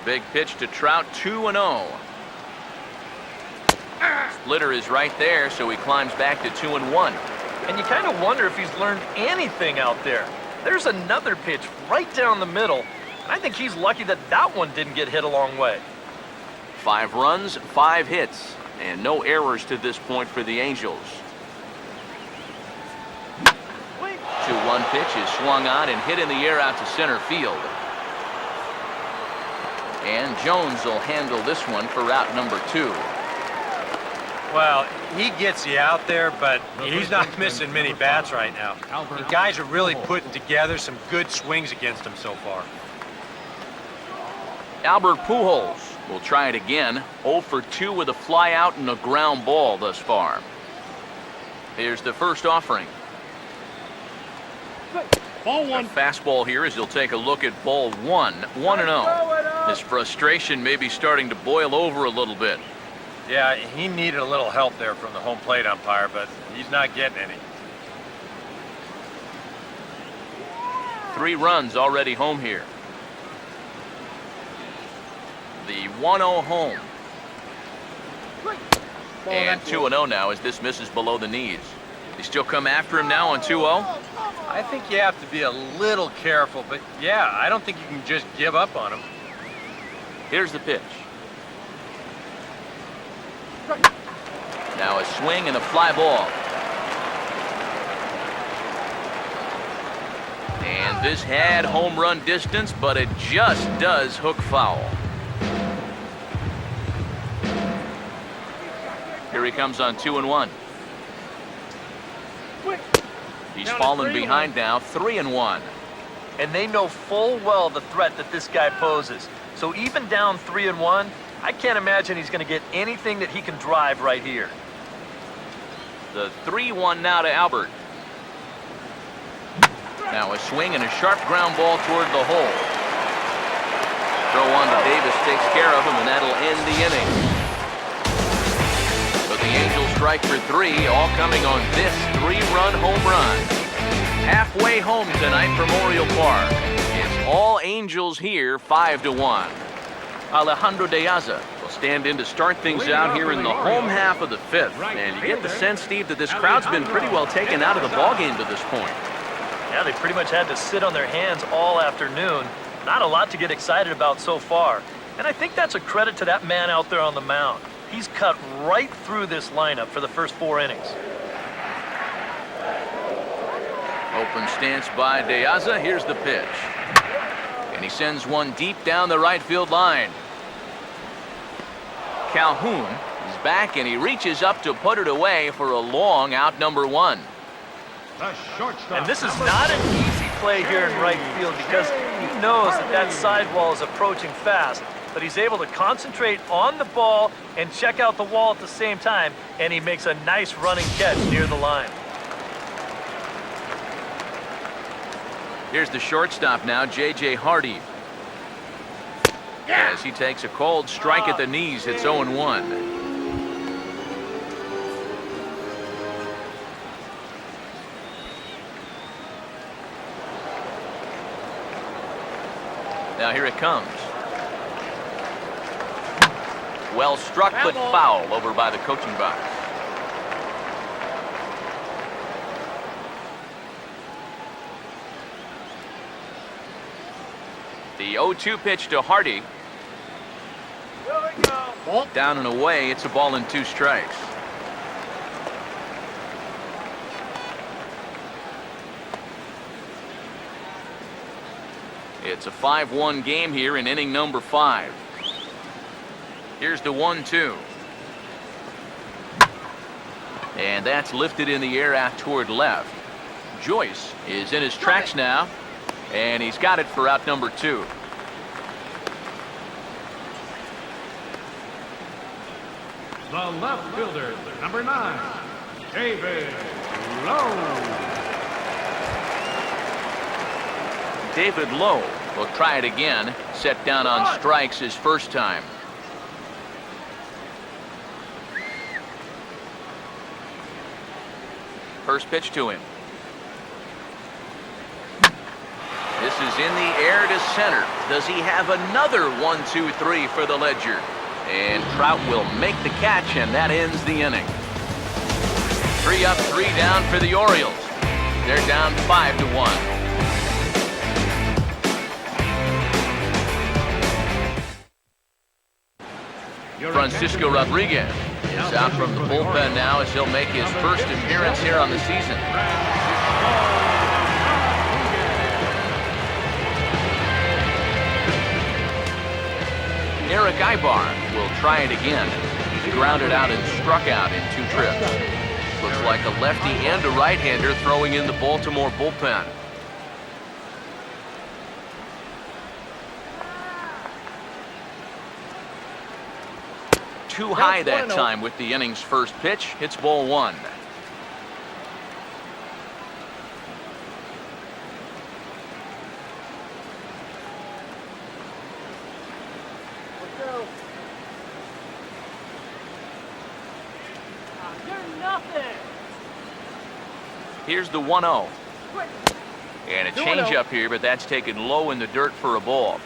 Big pitch to Trout, 2-0. Splitter is right there, so he climbs back to 2-1. And you kind of wonder if he's learned anything out there. There's another pitch right down the middle, and I think he's lucky that that one didn't get hit a long way. 5 runs, 5 hits, and no errors to this point for the Angels. 2-1 pitch is swung on and hit in the air out to center field. And Jones will handle this one for route number 2. Well, he gets you out there, but he's not missing many bats right now. The guys are really putting together some good swings against him so far. Albert Pujols will try it again. 0 for 2 with a fly out and a ground ball thus far. Here's the first offering. Ball 1. A fastball here as he'll take a look at ball 1. 1-0. His frustration may be starting to boil over a little bit. Yeah, he needed a little help there from the home plate umpire, but he's not getting any. 3 runs already home here. The 1-0 home. And 2-0 now as this misses below the knees. They still come after him now on 2-0. I think you have to be a little careful, but yeah, I don't think you can just give up on him. Here's the pitch. Now a swing and a fly ball. And this had home run distance, but it just does hook foul. Here he comes on 2-1. He's fallen behind now, 3-1. And they know full well the threat that this guy poses. So even down 3-1, I can't imagine he's going to get anything that he can drive right here. The 3-1 now to Albert. Now a swing and a sharp ground ball toward the hole. Throw on to Davis takes care of him, and that'll end the inning. But the Angels strike for 3, all coming on this 3-run home run. Halfway home tonight for Memorial Park. It's all Angels here, 5-1. Alejandro De Aza will stand in to start things out here in the home half of the 5th. And you get the sense, Steve, that this crowd's been pretty well taken out of the ballgame to this point. Yeah, they pretty much had to sit on their hands all afternoon. Not a lot to get excited about so far. And I think that's a credit to that man out there on the mound. He's cut right through this lineup for the first 4 innings. Open stance by De Aza. Here's the pitch. And he sends one deep down the right field line. Calhoun is back, and he reaches up to put it away for a long out, number 1. And this is not an easy play here in right field because he knows that that sidewall is approaching fast. But he's able to concentrate on the ball and check out the wall at the same time, and he makes a nice running catch near the line. Here's the shortstop now, J.J. Hardy. As he takes a cold strike at the knees, it's 0-1. Now here it comes. Well struck, but foul over by the coaching box. The 0-2 pitch to Hardy. Down and away, it's a ball and 2 strikes. It's a 5-1 game here in inning number 5. Here's the 1-2. And that's lifted in the air out toward left. Joyce is in his tracks now, and he's got it for out number 2. The left fielder, number 9, David Lowe. David Lowe will try it again. Set down on strikes his first time. First pitch to him. This is in the air to center. Does he have another 1-2-3 for the Ledger? And Trout will make the catch, and that ends the inning. 3 up, 3 down for the Orioles. They're down 5-1. Francisco Rodriguez is out from the bullpen now as he'll make his first appearance here on the season. Eric Ibar will try it again. He's grounded out and struck out in 2 trips. Looks like a lefty and a right-hander throwing in the Baltimore bullpen. Too high that time with the inning's first pitch. It's ball 1. Here's the 1-0. And a changeup here, but that's taken low in the dirt for a ball.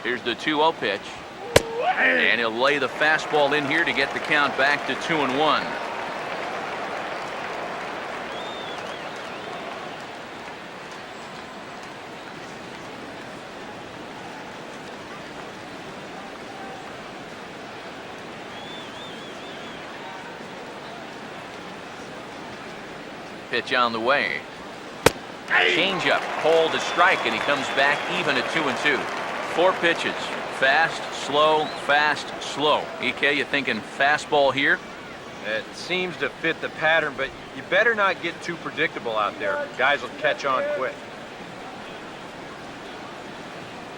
Here's the 2-0 pitch. And he'll lay the fastball in here to get the count back to 2-1. Pitch on the way. Changeup, called to strike, and he comes back even at 2-2. 4 pitches. Fast, slow, fast, slow. EK, you thinking fastball here? It seems to fit the pattern, but you better not get too predictable out there. Guys will catch on quick.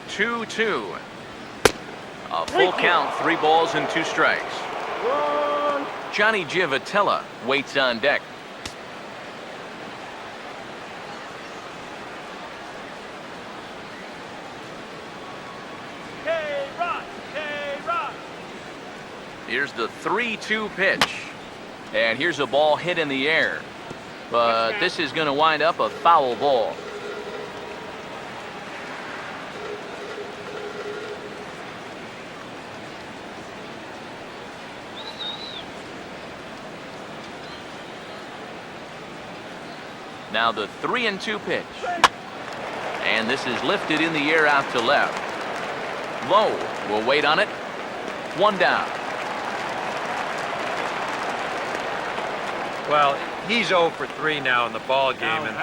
2-2. A full count, 3 balls and 2 strikes. Johnny Giavotella waits on deck. Here's the 3-2 pitch. And here's a ball hit in the air. But this is going to wind up a foul ball. Now the 3-2 pitch. And this is lifted in the air out to left. Low will wait on it. 1 down. Well, he's 0 for 3 now in the ball game, and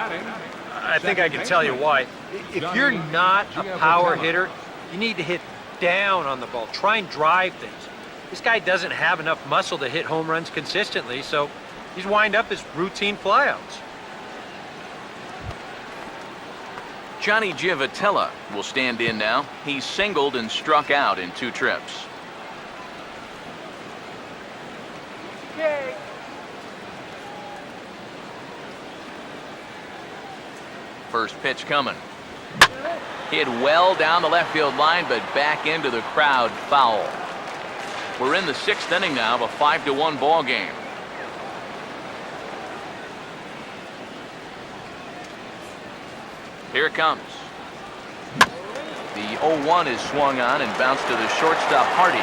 I think I can tell you why. If you're not a power hitter, you need to hit down on the ball. Try and drive things. This guy doesn't have enough muscle to hit home runs consistently, so he's wind up as routine flyouts. Johnny Giavotella will stand in now. He's singled and struck out in 2 trips. Okay. First pitch coming. Hit well down the left field line, but back into the crowd, foul. We're in the 6th inning now of a 5-1 ball game. Here it comes. The 0-1 is swung on and bounced to the shortstop, Hardy.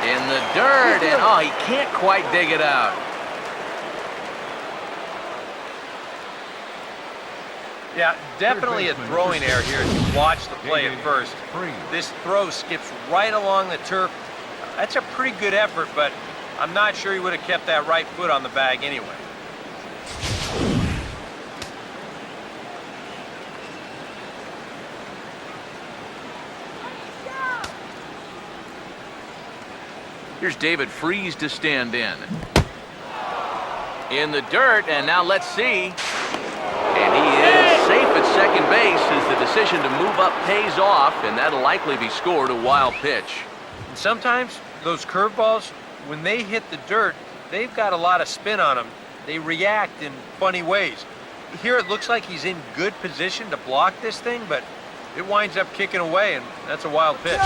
In the dirt, and oh, he can't quite dig it out. Yeah, definitely a throwing error here as you watch the play at first. This throw skips right along the turf. That's a pretty good effort, but I'm not sure he would have kept that right foot on the bag anyway. Here's David Freese to stand in. In the dirt, and now let's see. And he is safe at second base as the decision to move up pays off, and that'll likely be scored a wild pitch. And sometimes those curveballs, when they hit the dirt, they've got a lot of spin on them. They react in funny ways. Here it looks like he's in good position to block this thing, but it winds up kicking away, and that's a wild pitch.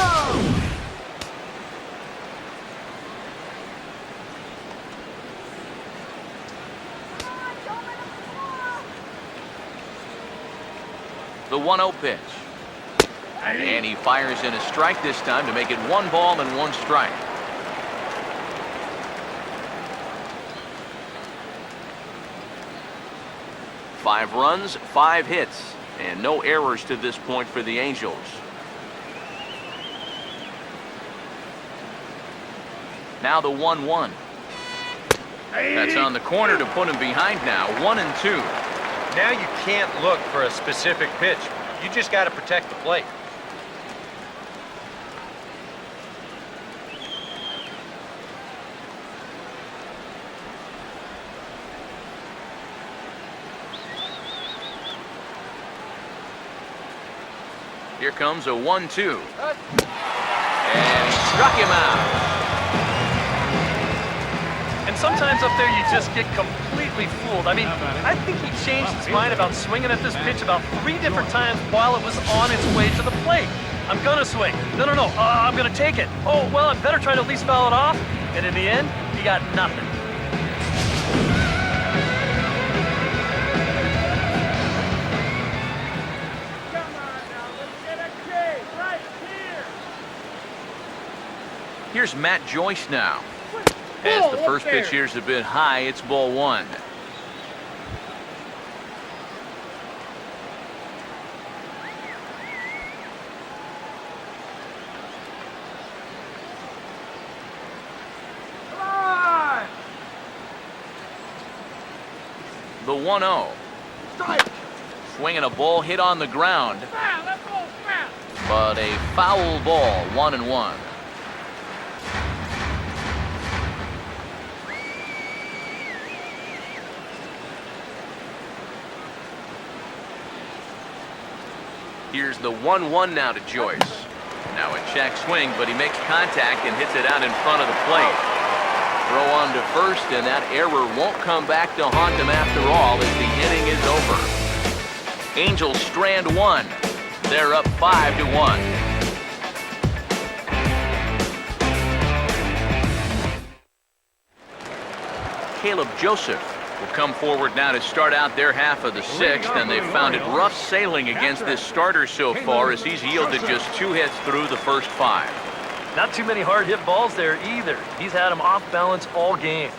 The 1-0 pitch. And he fires in a strike this time to make it 1 ball and 1 strike. Five runs, 5 hits, and no errors to this point for the Angels. Now the 1-1. That's on the corner to put him behind now. 1-2. Now you can't look for a specific pitch. You just got to protect the plate. Here comes a 1-2. And he struck him out. And sometimes up there you just get completely fooled. I mean, I think he changed his mind about swinging at this pitch about 3 different times while it was on its way to the plate. I'm gonna swing. No, I'm gonna take it. Oh, well, I better try to at least foul it off. And in the end, he got nothing. Come on now, let's get a K right here. Here's Matt Joyce now. As the first pitch here's a bit high, it's ball 1. Come on! The 1-0. Strike. Swinging a ball hit on the ground, Foul. Let's go. Foul. but a foul ball, 1-1. Here's the 1-1 now to Joyce. Now a check swing, but he makes contact and hits it out in front of the plate. Throw on to first, and that error won't come back to haunt him after all as the inning is over. Angels strand one. They're up 5-1. Caleb Joseph will come forward now to start out their half of the sixth, and they've found it rough sailing against this starter so far as he's yielded just 2 hits through the first 5. Not too many hard hit balls there either. He's had them off balance all game.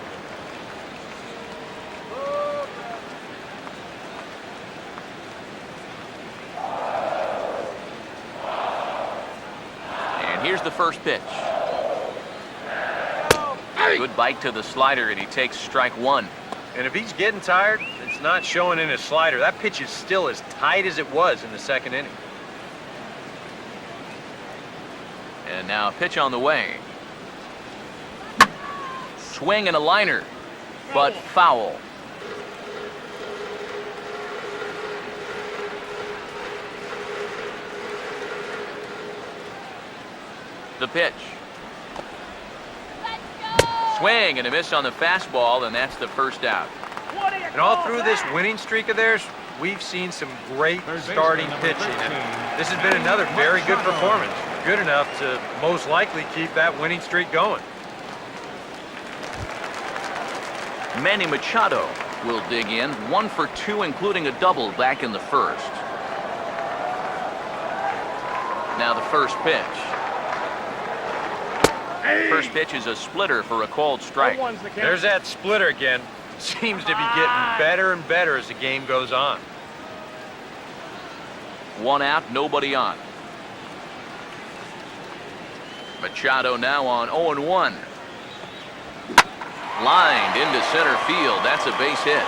And here's the first pitch. Good bite to the slider, and he takes strike 1. And if he's getting tired, it's not showing in his slider. That pitch is still as tight as it was in the second inning. And now a pitch on the way. Swing and a liner, but foul. The pitch. Swing and a miss on the fastball, and that's the first out. And all through this winning streak of theirs, we've seen some great starting pitching. And this has been another very good performance. Good enough to most likely keep that winning streak going. Manny Machado will dig in, 1 for 2, including a double back in the first. Now the first pitch. First pitch is a splitter for a called strike. There's that splitter again. Seems to be getting better and better as the game goes on. 1 out, nobody on. Machado now on 0-1. Lined into center field. That's a base hit.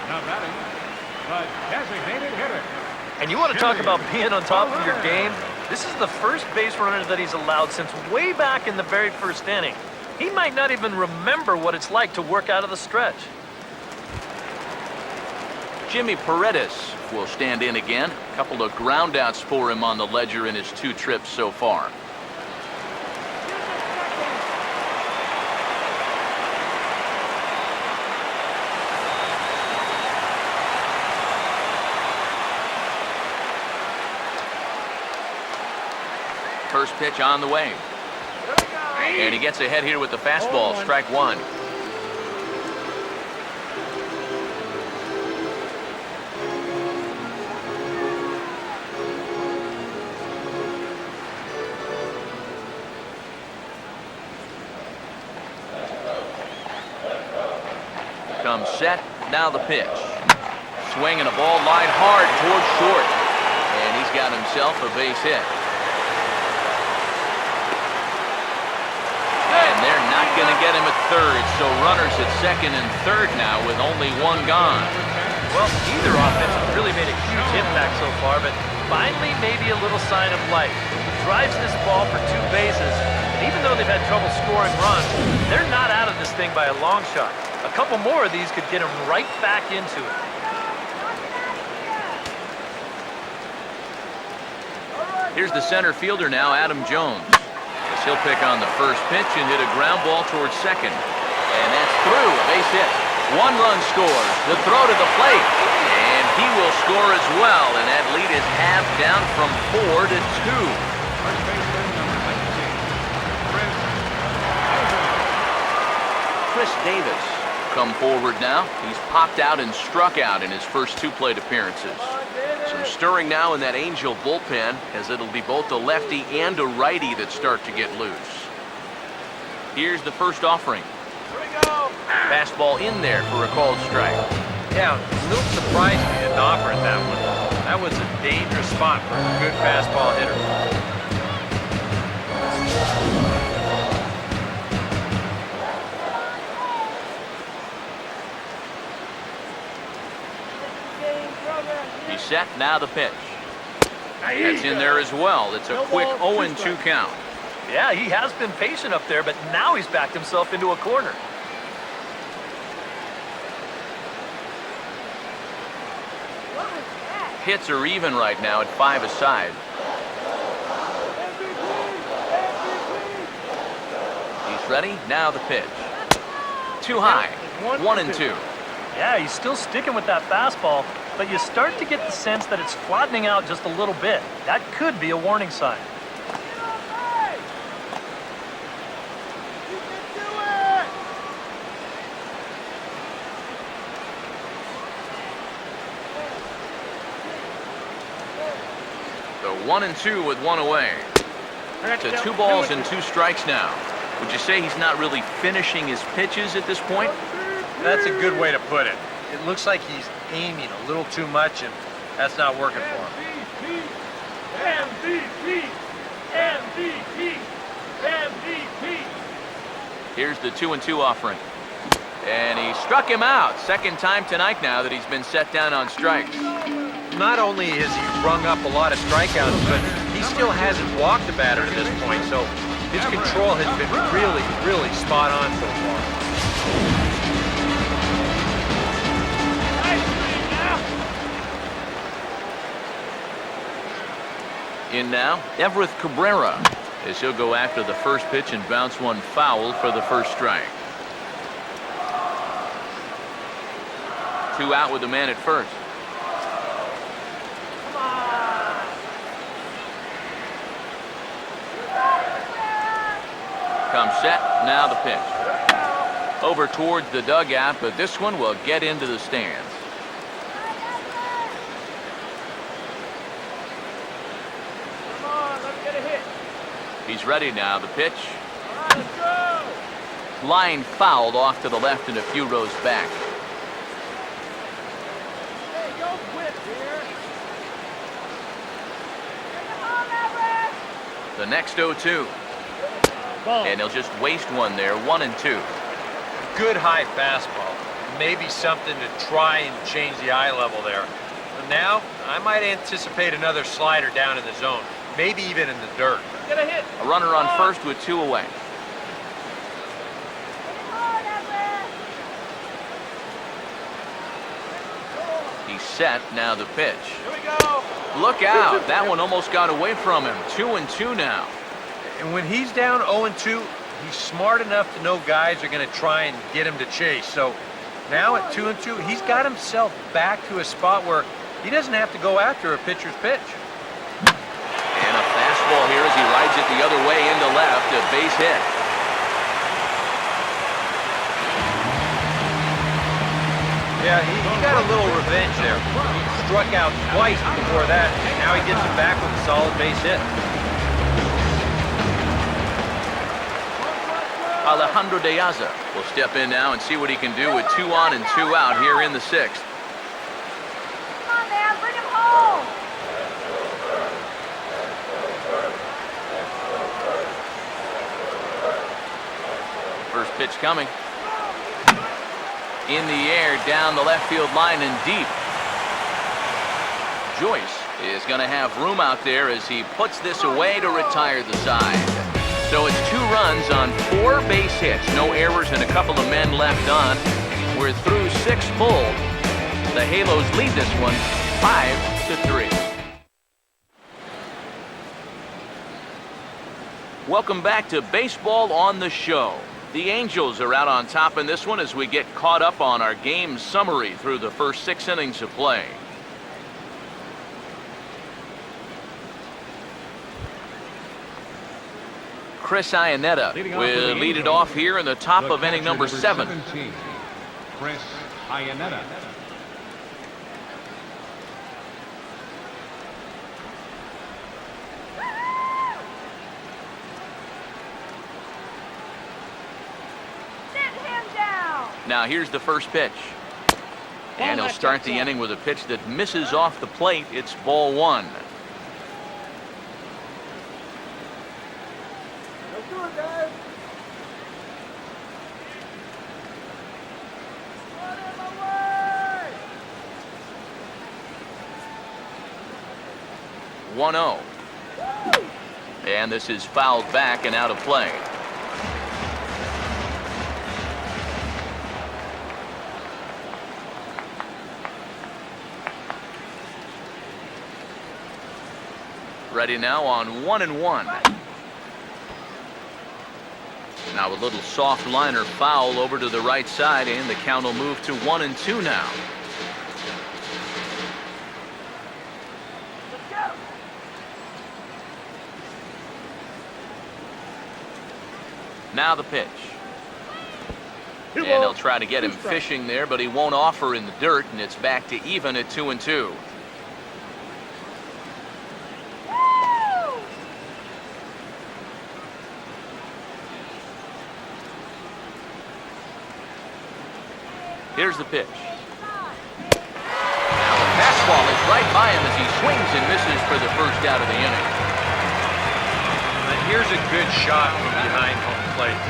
Now batting, the designated hitter. And you want to talk about being on top of your game? This is the first base runner that he's allowed since way back in the very first inning. He might not even remember what it's like to work out of the stretch. Jimmy Paredes will stand in again. A couple of groundouts for him on the ledger in his 2 trips so far. First pitch on the way. And he gets ahead here with the fastball, strike 1. Comes set, now the pitch. Swing and a ball lined hard towards short. And he's got himself a base hit. And they're not going to get him at third, so runners at second and third now with only 1 gone. Well, either offense has really made a huge impact so far, but finally maybe a little sign of life. Drives this ball for 2 bases, and even though they've had trouble scoring runs, they're not out of this thing by a long shot. A couple more of these could get them right back into it. Here's the center fielder now, Adam Jones. He'll pick on the first pitch and hit a ground ball towards second. And that's through, a base hit. 1 run scores, the throw to the plate. And he will score as well, and that lead is halved down from 4 to 2. First baseman, number 19, Chris Davis come forward now. He's popped out and struck out in his first 2 plate appearances. Some stirring now in that Angel bullpen, as it'll be both a lefty and a righty that start to get loose. Here's the first offering. Fastball in there for a called strike. Yeah, a little surprised he didn't offer it that one. That was a dangerous spot for a good fastball hitter. He's set, now the pitch. That's in there as well. It's a quick 0-2 count. Yeah, he has been patient up there, but now he's backed himself into a corner. Hits are even right now at 5 aside. He's ready, now the pitch. Too high, 1-2. Yeah, he's still sticking with that fastball, but you start to get the sense that it's flattening out just a little bit. That could be a warning sign. So 1-2 with one away. To 2 balls and 2 strikes now. Would you say he's not really finishing his pitches at this point? That's a good way to put it. It looks like he's aiming a little too much, and that's not working for him. MVP! MVP! MVP! Here's the 2-2 offering. And he struck him out. Second time tonight now that he's been set down on strikes. Not only has he rung up a lot of strikeouts, but he still hasn't walked the batter to this point, so his control has been really, really spot on so far. In now, Everett Cabrera, as he'll go after the first pitch and bounce one foul for the first strike. 2 out with the man at first. Comes set, now the pitch. Over towards the dugout, but this one will get into the stands. He's ready now, the pitch. Line fouled off to the left and a few rows back. The next 0-2. And he'll just waste one there, 1-2. Good high fastball. Maybe something to try and change the eye level there. But now, I might anticipate another slider down in the zone. Maybe even in the dirt. A runner on first with 2 away. He's set, now the pitch. Look out, that one almost got away from him. 2-2 now. And when he's down 0-2, he's smart enough to know guys are going to try and get him to chase. So now at 2-2, he's got himself back to a spot where he doesn't have to go after a pitcher's pitch. And a fastball here as he rides it the other way into left, a base hit. Yeah, he got a little revenge there. He struck out twice before that, and now he gets it back with a solid base hit. Alejandro De Aza will step in now and see what he can do with 2 on and 2 out here in the 6th. Come on, man, bring him home. First pitch coming. In the air, down the left field line and deep. Joyce is going to have room out there as he puts this away to retire the side. So it's 2 runs on 4 base hits. No errors and a couple of men left on. We're through 6 full. The Halos lead this one 5-3. Welcome back to Baseball on the Show. The Angels are out on top in this one as we get caught up on our game summary through the first 6 innings of play. Chris Iannetta will lead it off here in the top of inning number 7. 17, Chris Iannetta. Now here's the first pitch. And he'll start the inning with a pitch that misses off the plate. It's ball 1. Let's do it, guys. Run in my way. 1-0. And this is fouled back and out of play. Ready now on 1-1. Now a little soft liner foul over to the right side, and the count will move to 1-2 now. Now the pitch. And they'll try to get him fishing there, but he won't offer in the dirt, and it's back to even at 2-2. Here's the pitch. Now the fastball is right by him as he swings and misses for the first out of the inning. And here's a good shot from behind home plate.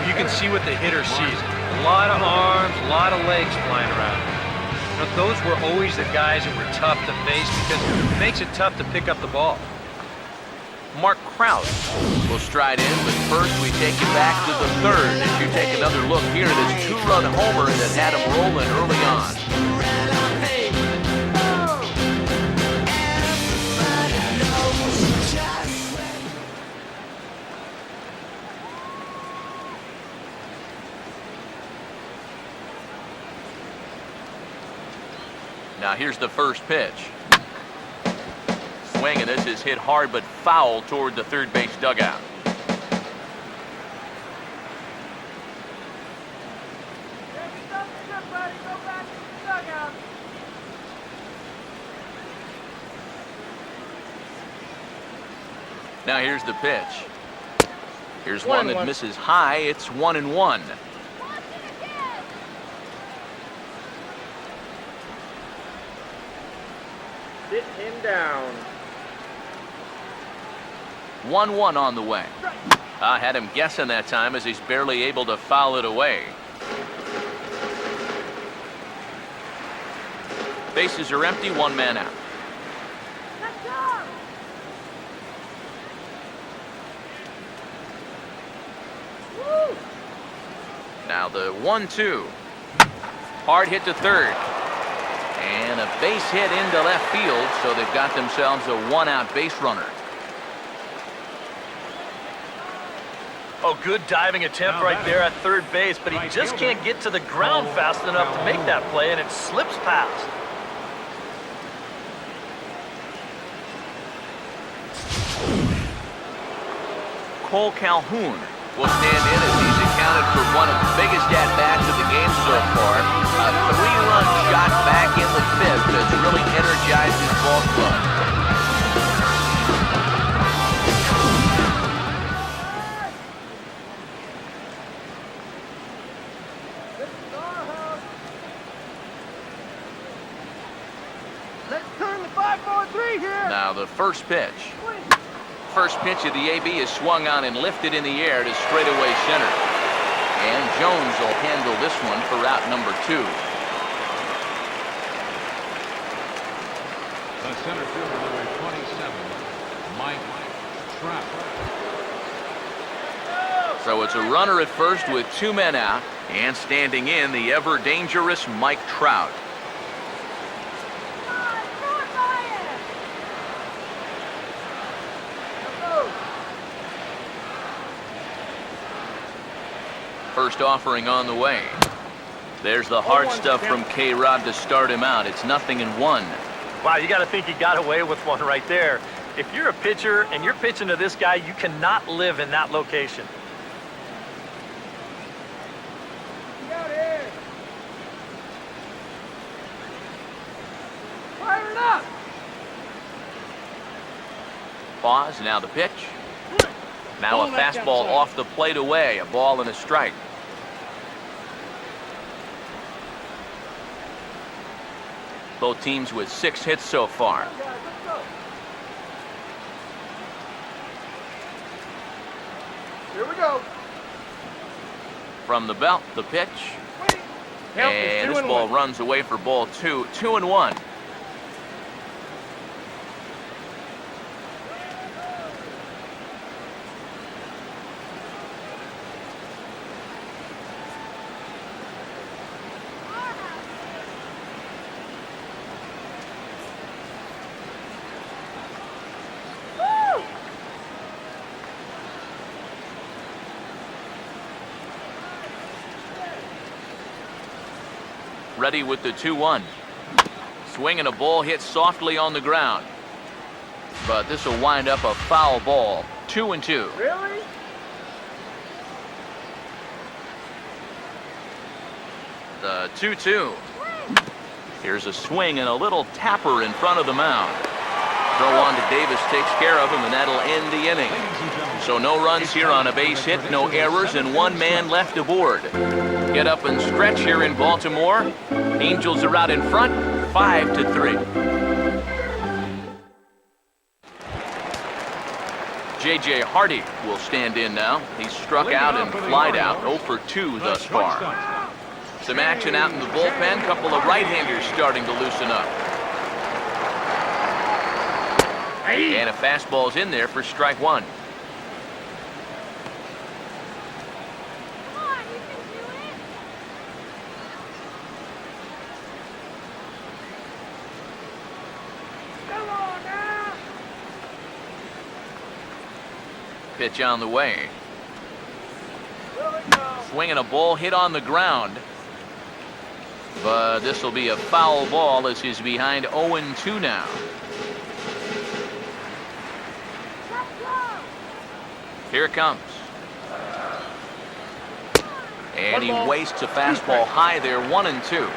You can see what the hitter sees. A lot of arms, a lot of legs flying around. You know, those were always the guys that were tough to face because it makes it tough to pick up the ball. Mark Krause will stride in, but first we take you back to the third as you take another look here at his two-run homer that had him rolling early on. Now here's the first pitch. Swing, and this is hit hard but foul toward the third base dugout. Now here's the pitch. Here's one that misses high. It's 1-1. Sit him down. 1-1 on the way. I had him guessing that time as he's barely able to foul it away. Bases are empty, one man out. Now the 1-2. Hard hit to third. And a base hit into left field, so they've got themselves a one-out base runner. Oh, good diving attempt right there at third base, but he just can't get to the ground fast enough to make that play, and it slips past. Cole Calhoun will stand in as he's accounted for one of the biggest at-bats of the game so far. A three-run shot back in the fifth that's really energized his ball club. Let's turn the 5-4-3 here. Now the first pitch. First pitch of the AB is swung on and lifted in the air to straightaway center. And Jones will handle this one for route number 2. The center fielder, number 27, Mike Trout. So it's a runner at first with 2 men out, and standing in the ever-dangerous Mike Trout. First offering on the way. There's the hard stuff from K-Rob to start him out. It's 0-1. Wow, you got to think he got away with one right there. If you're a pitcher and you're pitching to this guy, you cannot live in that location. Get in. Fire it up. Pause, now the pitch. Now a fastball off the plate away, a ball and a strike. Both teams with 6 hits so far. Here we go. From the belt, the pitch. And this ball runs away for ball 2. 2-1. ready with the 2-1. Swinging a ball hit softly on the ground. But this will wind up a foul ball. 2-2. Really? The 2-2. Here's a swing and a little tapper in front of the mound. Throw on to Davis takes care of him, and that'll end the inning. So no runs here on a base hit, no errors, and one man left aboard. Get up and stretch here in Baltimore. Angels are out in front, 5-3. J.J. Hardy will stand in now. He's struck out and flied out, 0 for 2 thus far. Some action out in the bullpen. Couple of right-handers starting to loosen up. And a fastball's in there for strike 1. Come on, you can do it. Come on now. Pitch on the way. Here we go. Swinging a ball hit on the ground. But this will be a foul ball as he's behind 0-2 now. Let's go. Here it comes. And he wastes a fastball high there, 1-2.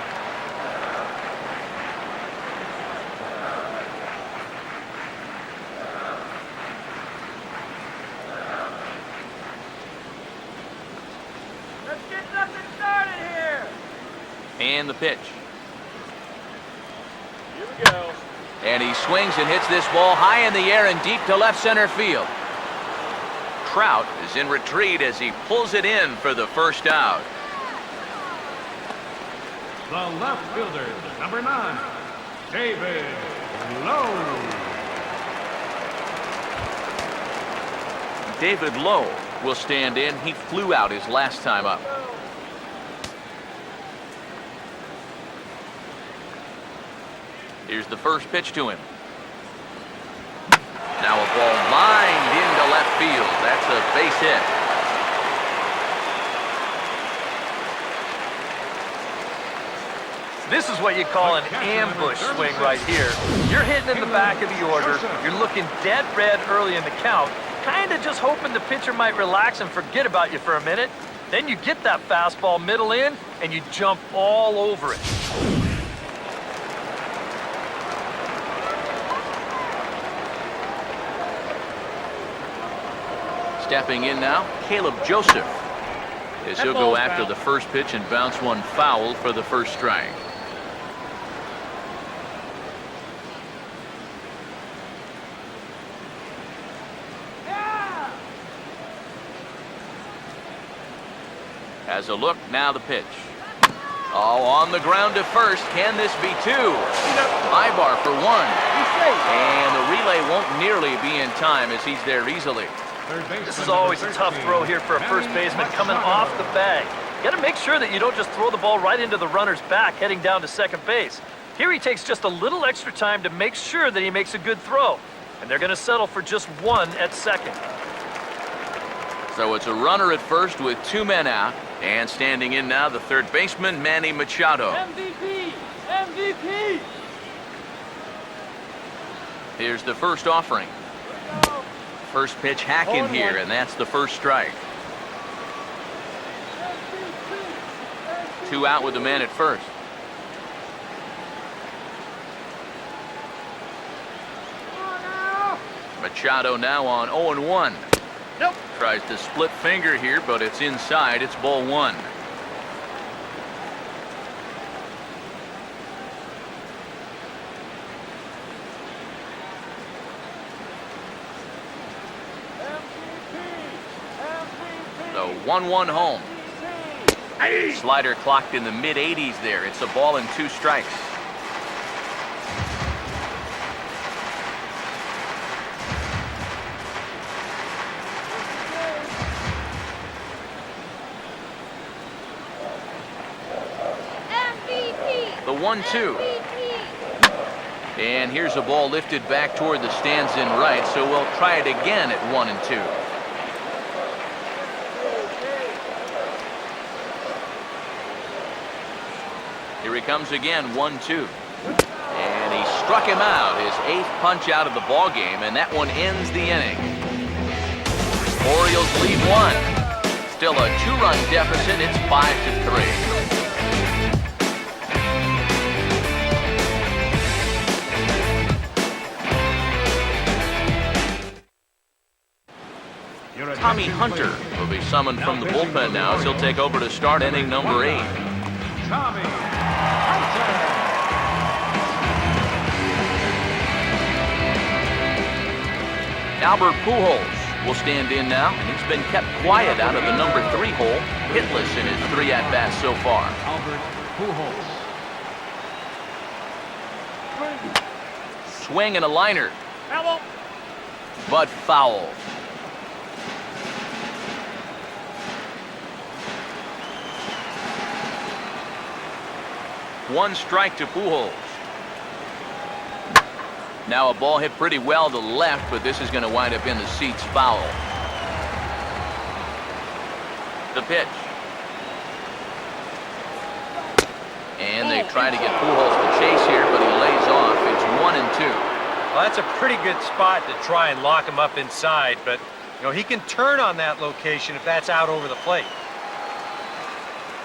Let's get nothing started here. And the pitch. Here we go. And he swings and hits this ball high in the air and deep to left center field. Trout is in retreat as he pulls it in for the first out. The left fielder, number 9, David Lowe. David Lowe will stand in. He flew out his last time up. Here's the first pitch to him. Now a ball lined into left field. That's a base hit. This is what you call an ambush swing right here. You're hitting in the back of the order. You're looking dead red early in the count, kind of just hoping the pitcher might relax and forget about you for a minute. Then you get that fastball middle in, and you jump all over it. Stepping in now, Caleb Joseph, as he'll go after the first pitch and bounce one foul for the first strike. Yeah. Has a look, now the pitch. Oh, on the ground to first. Can this be 2? High bar for 1. And the relay won't nearly be in time as he's there easily. This is always a tough throw here for a first baseman coming off the bag. You got to make sure that you don't just throw the ball right into the runner's back heading down to second base. Here he takes just a little extra time to make sure that he makes a good throw. And they're going to settle for just 1 at second. So it's a runner at first with 2 men out. And standing in now, the third baseman, Manny Machado. MVP. MVP. Here's the first offering. First pitch hacking here, and that's the first strike. 2 out with the man at first. Machado now on 0-1. Nope. Tries to split finger here, but it's inside. It's ball 1. So 1-1 home. Slider clocked in the mid-80s there. It's a ball and 2 strikes. The 1-2. And here's a ball lifted back toward the stands in right, so we'll try it again at 1-2. Here he comes again, 1-2. And he struck him out, his 8th punch out of the ball game, and that one ends the inning. Orioles lead 1. Still a 2-run deficit. It's 5-3. Tommy Hunter will be summoned from the bullpen now as he'll take over to start inning number 8. Tommy Hunter. Albert Pujols will stand in now, and he's been kept quiet out of the number 3 hole, hitless in his 3 at-bats so far. Albert Pujols. Swing and a liner, Foul. but foul. One strike to Pujols. Now a ball hit pretty well to left, but this is going to wind up in the seats foul. The pitch. And they try to get Pujols to chase here, but he lays off. It's 1-2. Well, that's a pretty good spot to try and lock him up inside, but he can turn on that location if that's out over the plate.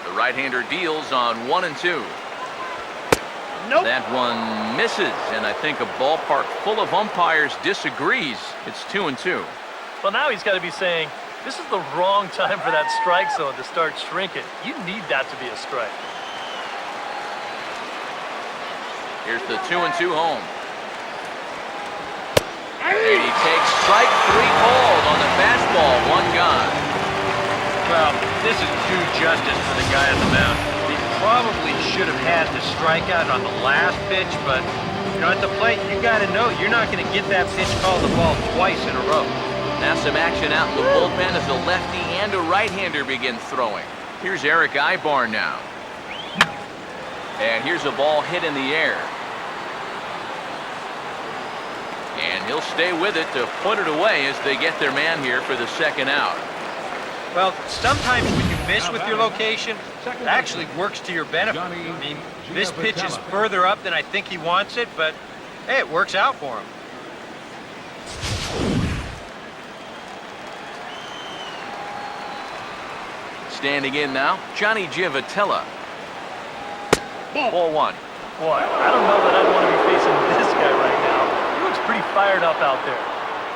The right-hander deals on 1-2. Nope. That one misses, and I think a ballpark full of umpires disagrees. It's 2-2. Well, now he's got to be saying, this is the wrong time for that strike zone to start shrinking. You need that to be a strike. Here's the 2-2 home. And he takes strike 3 called on the fastball, 1 gone. Well, this is due justice for the guy on the mound. He probably should have had the strikeout on the last pitch, but at the plate, you got to know you're not going to get that pitch called the ball twice in a row. Now some action out in the bullpen as a lefty and a right-hander begin throwing. Here's Eric Ibar now. And here's a ball hit in the air. And he'll stay with it to put it away as they get their man here for the 2nd out. Well, sometimes when you miss with your location, it actually works to your benefit. I mean, this pitch is further up than I think he wants it, but hey, it works out for him. Standing in now, Johnny Giavotella. Ball 1. Boy, I don't know that I'd want to be facing this guy right now. He looks pretty fired up out there.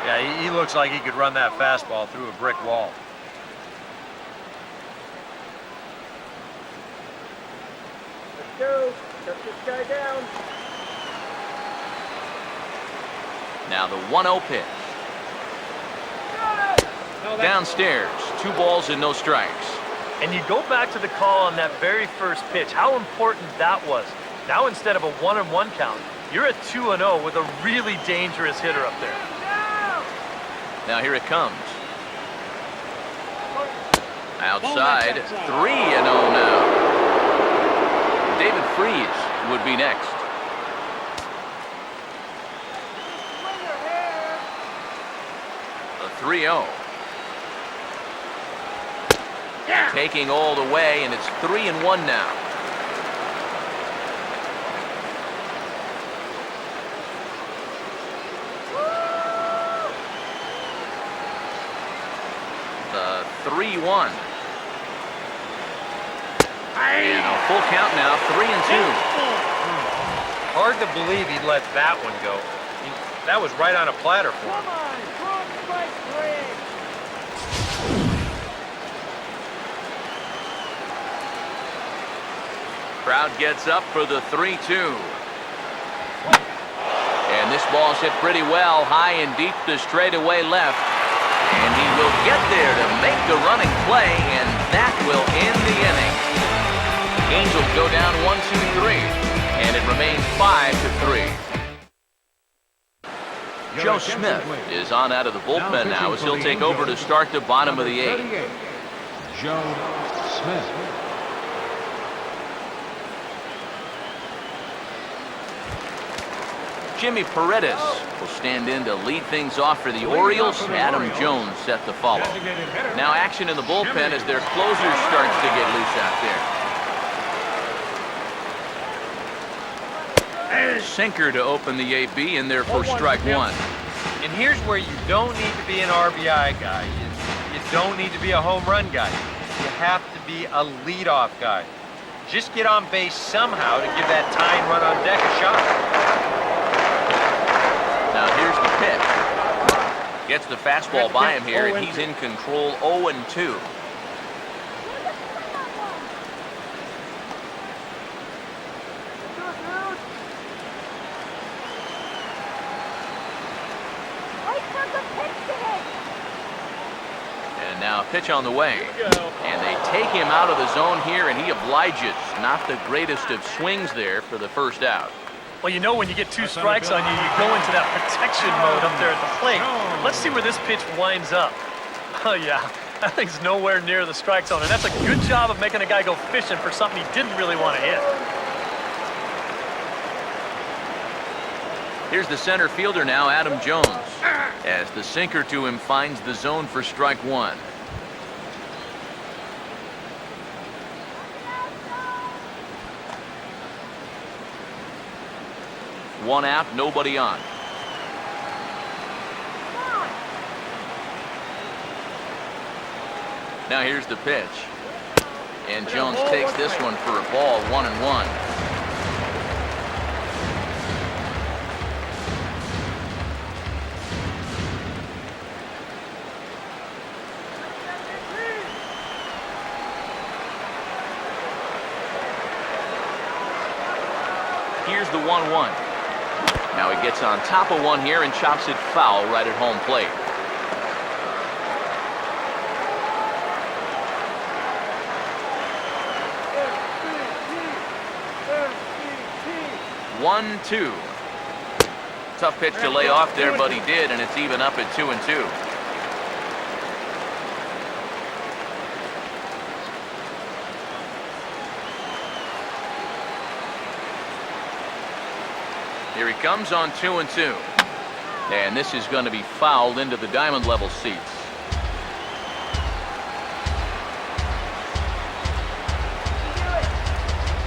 Yeah, he looks like he could run that fastball through a brick wall. Let's go. Shut this guy down. Now the 1-0 pitch. Downstairs, 2 balls and no strikes. And you go back to the call on that very first pitch, how important that was. Now instead of a 1-1 count, you're at 2-0 with a really dangerous hitter up there. Now here it comes. Outside, 3-0 now. David Freese would be next. A 3-0. Taking all the way, and it's 3-1 now. The 3-1. And a full count now, 3-2. Hard to believe he'd let that one go. I mean, that was right on a platter for him. Come on. Strong strike 3. Crowd gets up for the 3-2. And this ball's hit pretty well, high and deep to straightaway left. And he will get there to make the running play, and that will end the inning. Angels go down 1-2-3, and it remains 5-3. Joe Smith is on out of the bullpen now as he'll take over to start the bottom of the 8th. Joe Smith. Jimmy Paredes will stand in to lead things off for the Orioles. Adam Jones set to follow. Now action in the bullpen as their closer starts to get loose out there. Sinker to open the AB in there for strike one. And here's where you don't need to be an RBI guy. You don't need to be a home run guy. You have to be a leadoff guy. Just get on base somehow to give that tying run on deck a shot. Now here's the pitch. Gets the fastball by him here, and he's in control 0-2. And now pitch on the way. And they take him out of the zone here, and he obliges. Not the greatest of swings there for the first out. Well, you know when you get 2 strikes on you, you go into that protection mode up there at the plate. Let's see where this pitch winds up. Oh, yeah. That thing's nowhere near the strike zone, and that's a good job of making a guy go fishing for something he didn't really want to hit. Here's the center fielder now, Adam Jones, as the sinker to him finds the zone for strike one. One out, nobody on. Now here's the pitch. And Jones takes this one for a ball, 1-1. Here's the 1-1. Now he gets on top of one here and chops it foul right at home plate. One, two. Tough pitch to lay off there, but he did, and it's even up at 2-2. Here he comes on 2-2. And this is going to be fouled into the diamond level seats.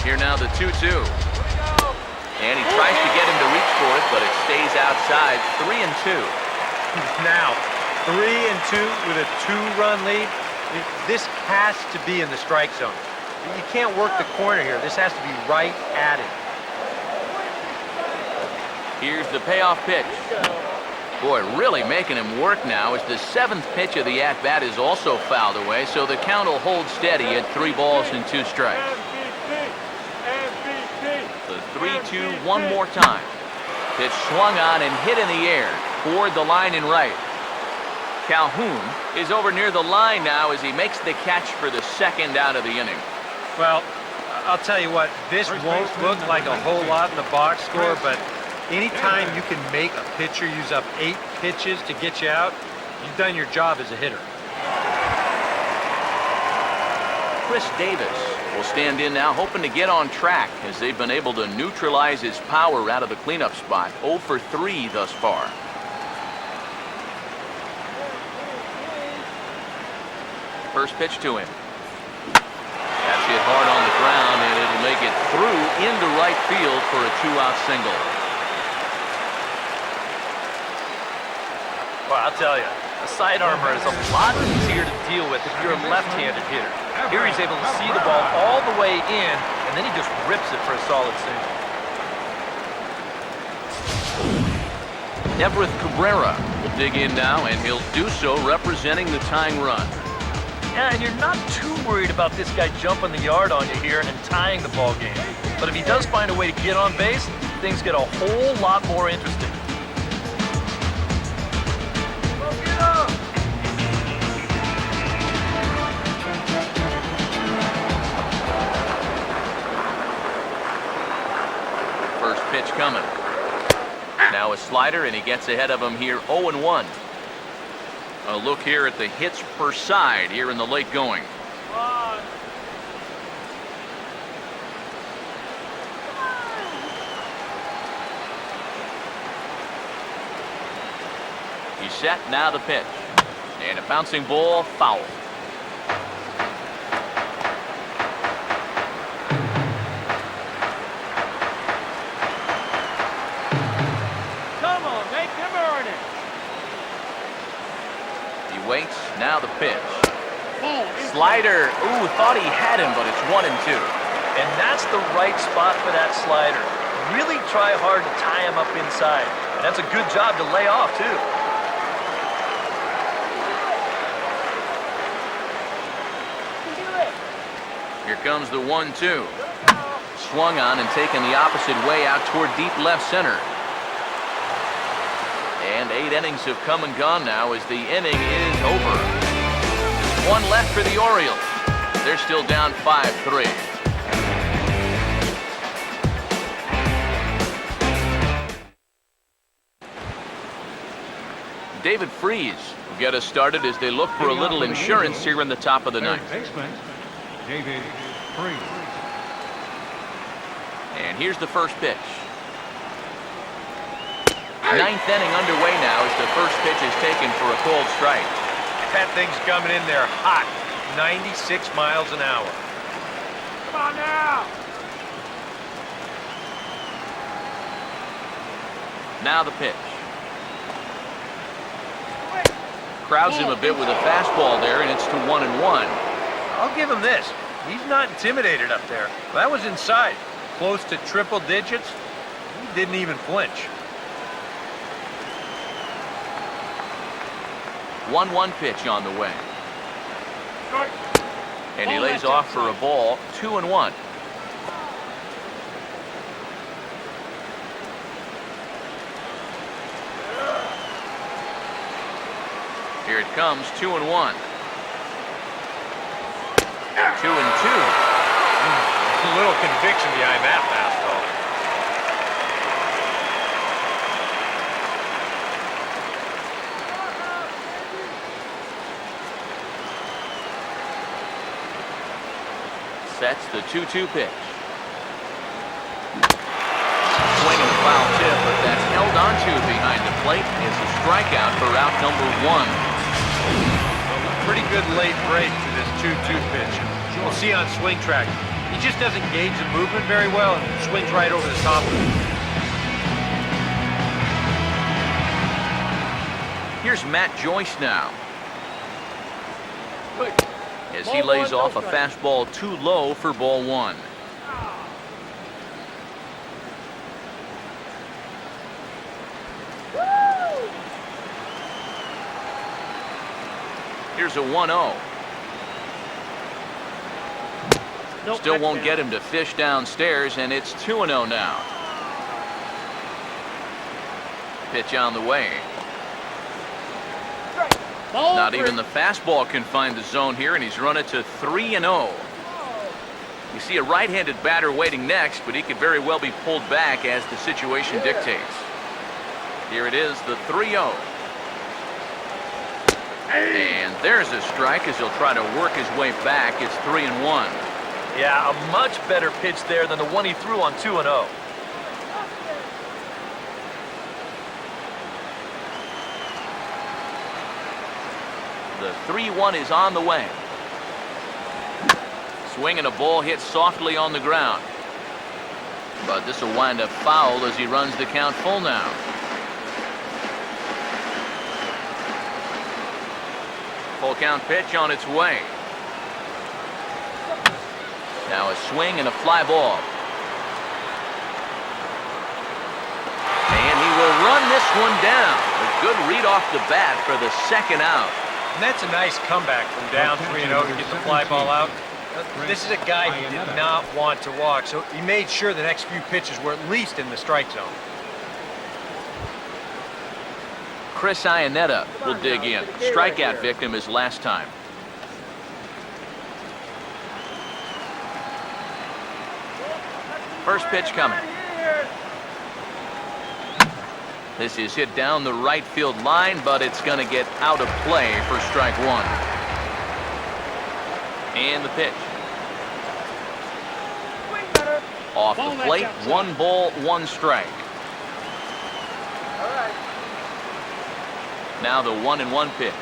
Here now the 2-2. And he tries to get him to reach for it, but it stays outside. 3-2. Now, 3-2 with a 2-run lead. This has to be in the strike zone. You can't work the corner here. This has to be right at it. Here's the payoff pitch. Boy, really making him work now as the 7th pitch of the at-bat is also fouled away, so the count will hold steady at 3 balls and 2 strikes. The 3-2 one more time. Pitch swung on and hit in the air toward the line and right. Calhoun is over near the line now as he makes the catch for the 2nd out of the inning. Well, I'll tell you what, this won't look like a whole lot in the box score, but anytime you can make a pitcher use up 8 pitches to get you out, you've done your job as a hitter. Chris Davis will stand in now, hoping to get on track as they've been able to neutralize his power out of the cleanup spot. 0 for 3 thus far. First pitch to him. That's hit hard on the ground, and it'll make it through into right field for a 2-out single. Well, I'll tell you, a side armor is a lot easier to deal with if you're a left-handed hitter. Here he's able to see the ball all the way in, and then he just rips it for a solid single. Everett Cabrera will dig in now, and he'll do so representing the tying run. Yeah, and you're not too worried about this guy jumping the yard on you here and tying the ball game. But if he does find a way to get on base, things get a whole lot more interesting. First pitch coming. Now a slider, and he gets ahead of him here, 0-1. A look here at the hits per side here in the late going. He's set, now the pitch. And a bouncing ball, foul. waits. Now the pitch. Slider. Ooh, thought he had him, but it's 1-2. And that's the right spot for that slider. Really try hard to tie him up inside. And that's a good job to lay off, too. Here comes the 1-2. Swung on and taken the opposite way out toward deep left center. And 8 innings have come and gone now as the inning is over. 1 left for the Orioles. They're still down 5-3. David Freese will get us started as they look for a little insurance here in the top of the ninth. David Freese. And here's the first pitch. 9th inning underway now as the first pitch is taken for a cold strike. That thing's coming in there hot. 96 miles an hour. Come on now. Now the pitch. Crowds him a bit with a fastball there, and it's to 1-1. I'll give him this. He's not intimidated up there. That was inside. Close to triple digits. He didn't even flinch. 1-1 pitch on the way. And he lays off for a ball. 2-1. Here it comes, 2-1. 2-2. A little conviction behind that fastball. Sets the 2-2 pitch. Swing and a foul tip, but that's held onto behind the plate. It's a strikeout for out number 1. Pretty good late break to this 2-2 pitch. We'll see on swing track. He just doesn't gauge the movement very well and swings right over the top of it. Here's Matt Joyce now. As he lays off a fastball too low for ball 1. Here's a 1-0. Still won't get him to fish downstairs, and it's 2-0 now. Pitch on the way. Not even the fastball can find the zone here, and he's run it to 3-0. You see a right-handed batter waiting next, but he could very well be pulled back as the situation dictates. Here it is, the 3-0. And there's a strike as he'll try to work his way back. It's 3-1. Yeah, a much better pitch there than the one he threw on 2-0. The 3-1 is on the way. Swing and a ball hit softly on the ground. But this will wind up foul as he runs the count full now. Full count pitch on its way. Now a swing and a fly ball. And he will run this one down. A good read off the bat for the second out. And that's a nice comeback from down 3-0 to get the fly ball out. This is a guy he did not want to walk, so he made sure the next few pitches were at least in the strike zone. Chris Iannetta will dig in. Strikeout victim his last time. First pitch coming. This is hit down the right field line, but it's going to get out of play for strike 1. And the pitch. Off the plate, 1 ball, 1 strike. Now the 1-1 pitch.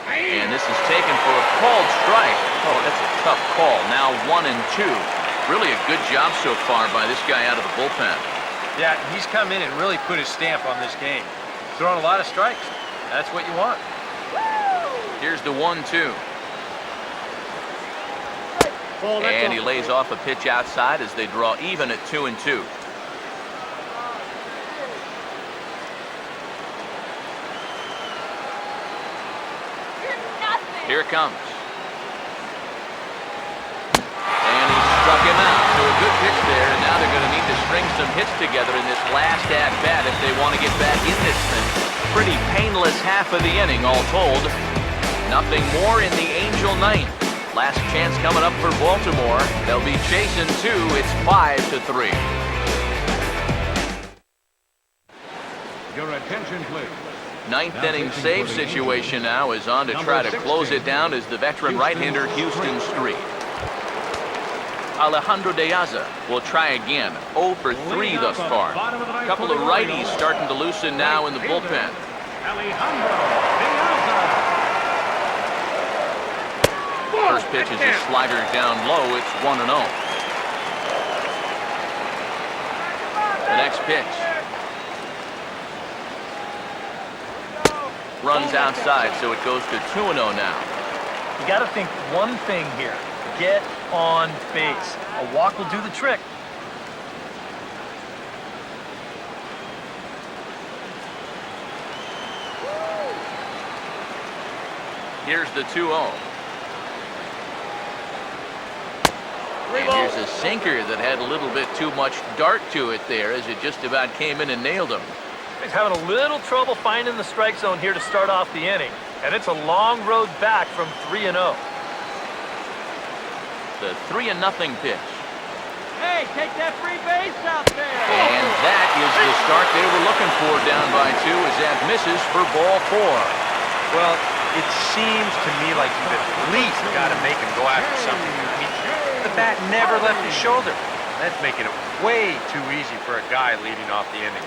And this is taken for a called strike. Oh, that's a tough call. Now 1-2. Really a good job so far by this guy out of the bullpen. Yeah, he's come in and really put his stamp on this game. Throwing a lot of strikes. That's what you want. Here's the 1-2. And he lays off a pitch outside as they draw even at 2-2. Here it comes. And he struck him out. So a good pitch there, and now they're going to need to string some hits together in this last at-bat if they want to get back in this thing. Pretty painless half of the inning, all told. Nothing more in the Angel ninth. Last chance coming up for Baltimore. They'll be chasing two. It's 5-3. Your attention, please. Ninth inning save situation now is on to try to close it down as the veteran right-hander Houston Street. Alejandro De Aza will try again. 0 for 3 thus far. A couple of righties starting to loosen now in the bullpen. First pitch is a slider down low. It's 1-0. The next pitch. Runs outside, so it goes to 2-0 now. You got to think one thing here. Get on base. A walk will do the trick. Here's the 2-0. And here's a sinker that had a little bit too much dart to it there as it just about came in and nailed him. He's having a little trouble finding the strike zone here to start off the inning. And it's a long road back from 3-0. The 3-0 pitch. Hey, take that free base out there. And that is the start they were looking for down by 2 as that misses for ball 4. Well, it seems to me like you've at least got to make him go after something. I mean, the bat never left his shoulder. That's making it way too easy for a guy leading off the inning.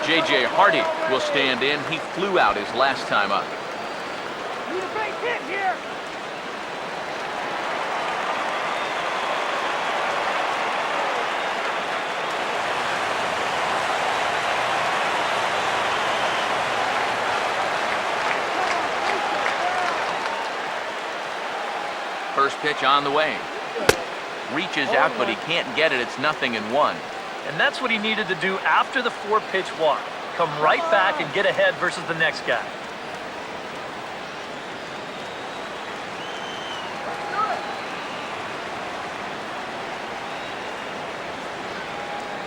J.J. Hardy will stand in. He flew out his last time up. Need a big hit here. First pitch on the way. Reaches out, but he can't get it. It's 0-1. And that's what he needed to do after the 4-pitch walk. Come right back and get ahead versus the next guy.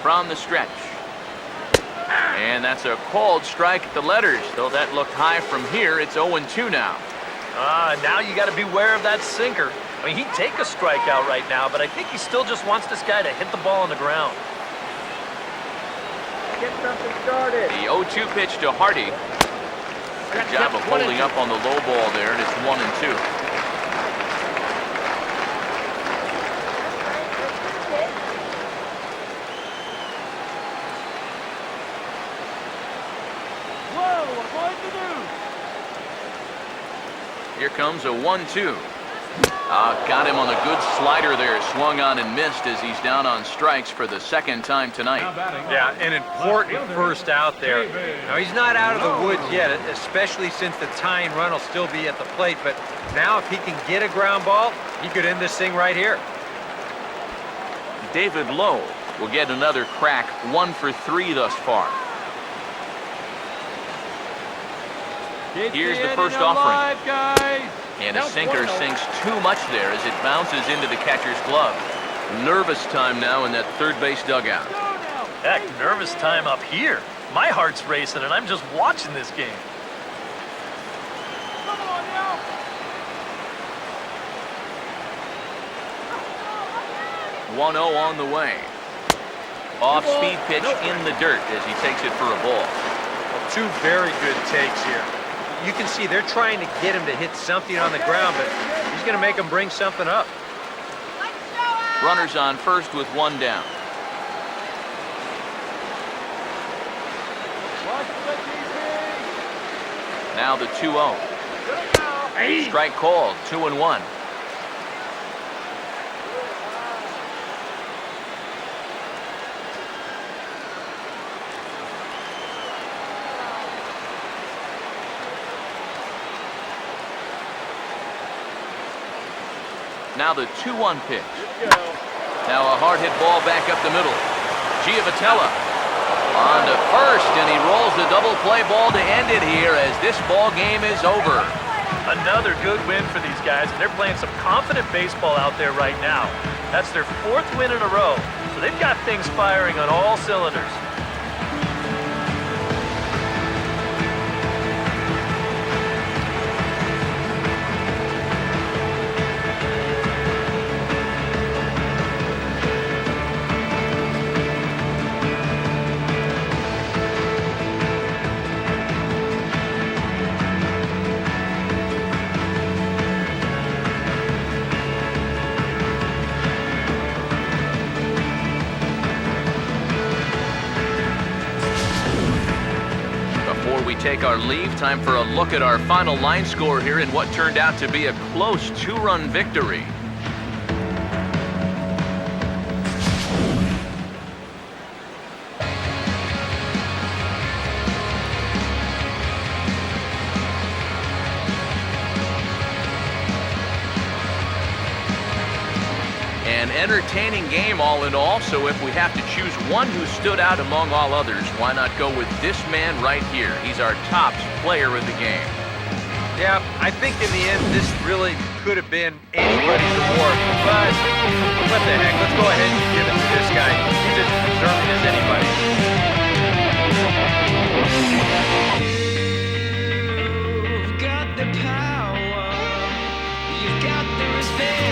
From the stretch. And that's a called strike at the letters. Though that looked high from here, it's 0-2 now. Now you got to beware of that sinker. I mean, he'd take a strikeout right now, but I think he still just wants this guy to hit the ball on the ground. Get something started. The 0-2 pitch to Hardy. Good job of holding up on the low ball there, and it's 1-2. Whoa, what going to do? Here comes a 1-2. Got him on a good slider there. Swung on and missed as he's down on strikes for the second time tonight. Yeah, an important first out there. Now, he's not out of the woods yet, especially since the tying run will still be at the plate. But now if he can get a ground ball, he could end this thing right here. David Lowe will get another crack. 1 for 3 thus far. Here's the first offering. And a sinker sinks too much there as it bounces into the catcher's glove. Nervous time now in that third base dugout. Heck, nervous time up here. My heart's racing, and I'm just watching this game. Come on now. 1-0 on the way. Off-speed pitch in the dirt as he takes it for a ball. Well, 2 very good takes here. You can see they're trying to get him to hit something on the ground, but he's going to make him bring something up. Runners on first with 1 down. Now the 2-0. Strike called, 2-1. Now the 2-1 pitch. Now a hard hit ball back up the middle. Giavotella on to first, and he rolls the double play ball to end it here as this ball game is over. Another good win for these guys, and they're playing some confident baseball out there right now. That's their 4th win in a row, so they've got things firing on all cylinders. Before we take our leave, time for a look at our final line score here in what turned out to be a close 2-run victory. An entertaining game all in all, so if we have to choose one who stood out among all others, why not go with this man right here? He's our top player of the game. Yeah, I think in the end, this really could have been anybody's award, but what the heck, let's go ahead and give it to this guy. He's as deserving as anybody. You've got the power, you've got the respect.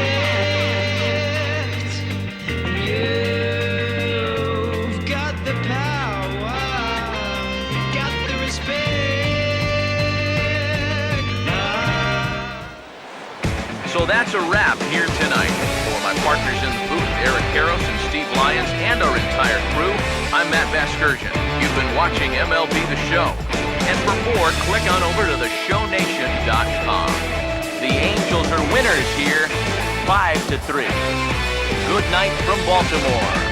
You've got the power, got the respect. So that's a wrap here tonight. For my partners in the booth, Eric Karros and Steve Lyons, and our entire crew, I'm Matt Vasgersian. You've been watching MLB The Show. And for more, click on over to theshownation.com. The Angels are winners here, 5-3. Good night from Baltimore.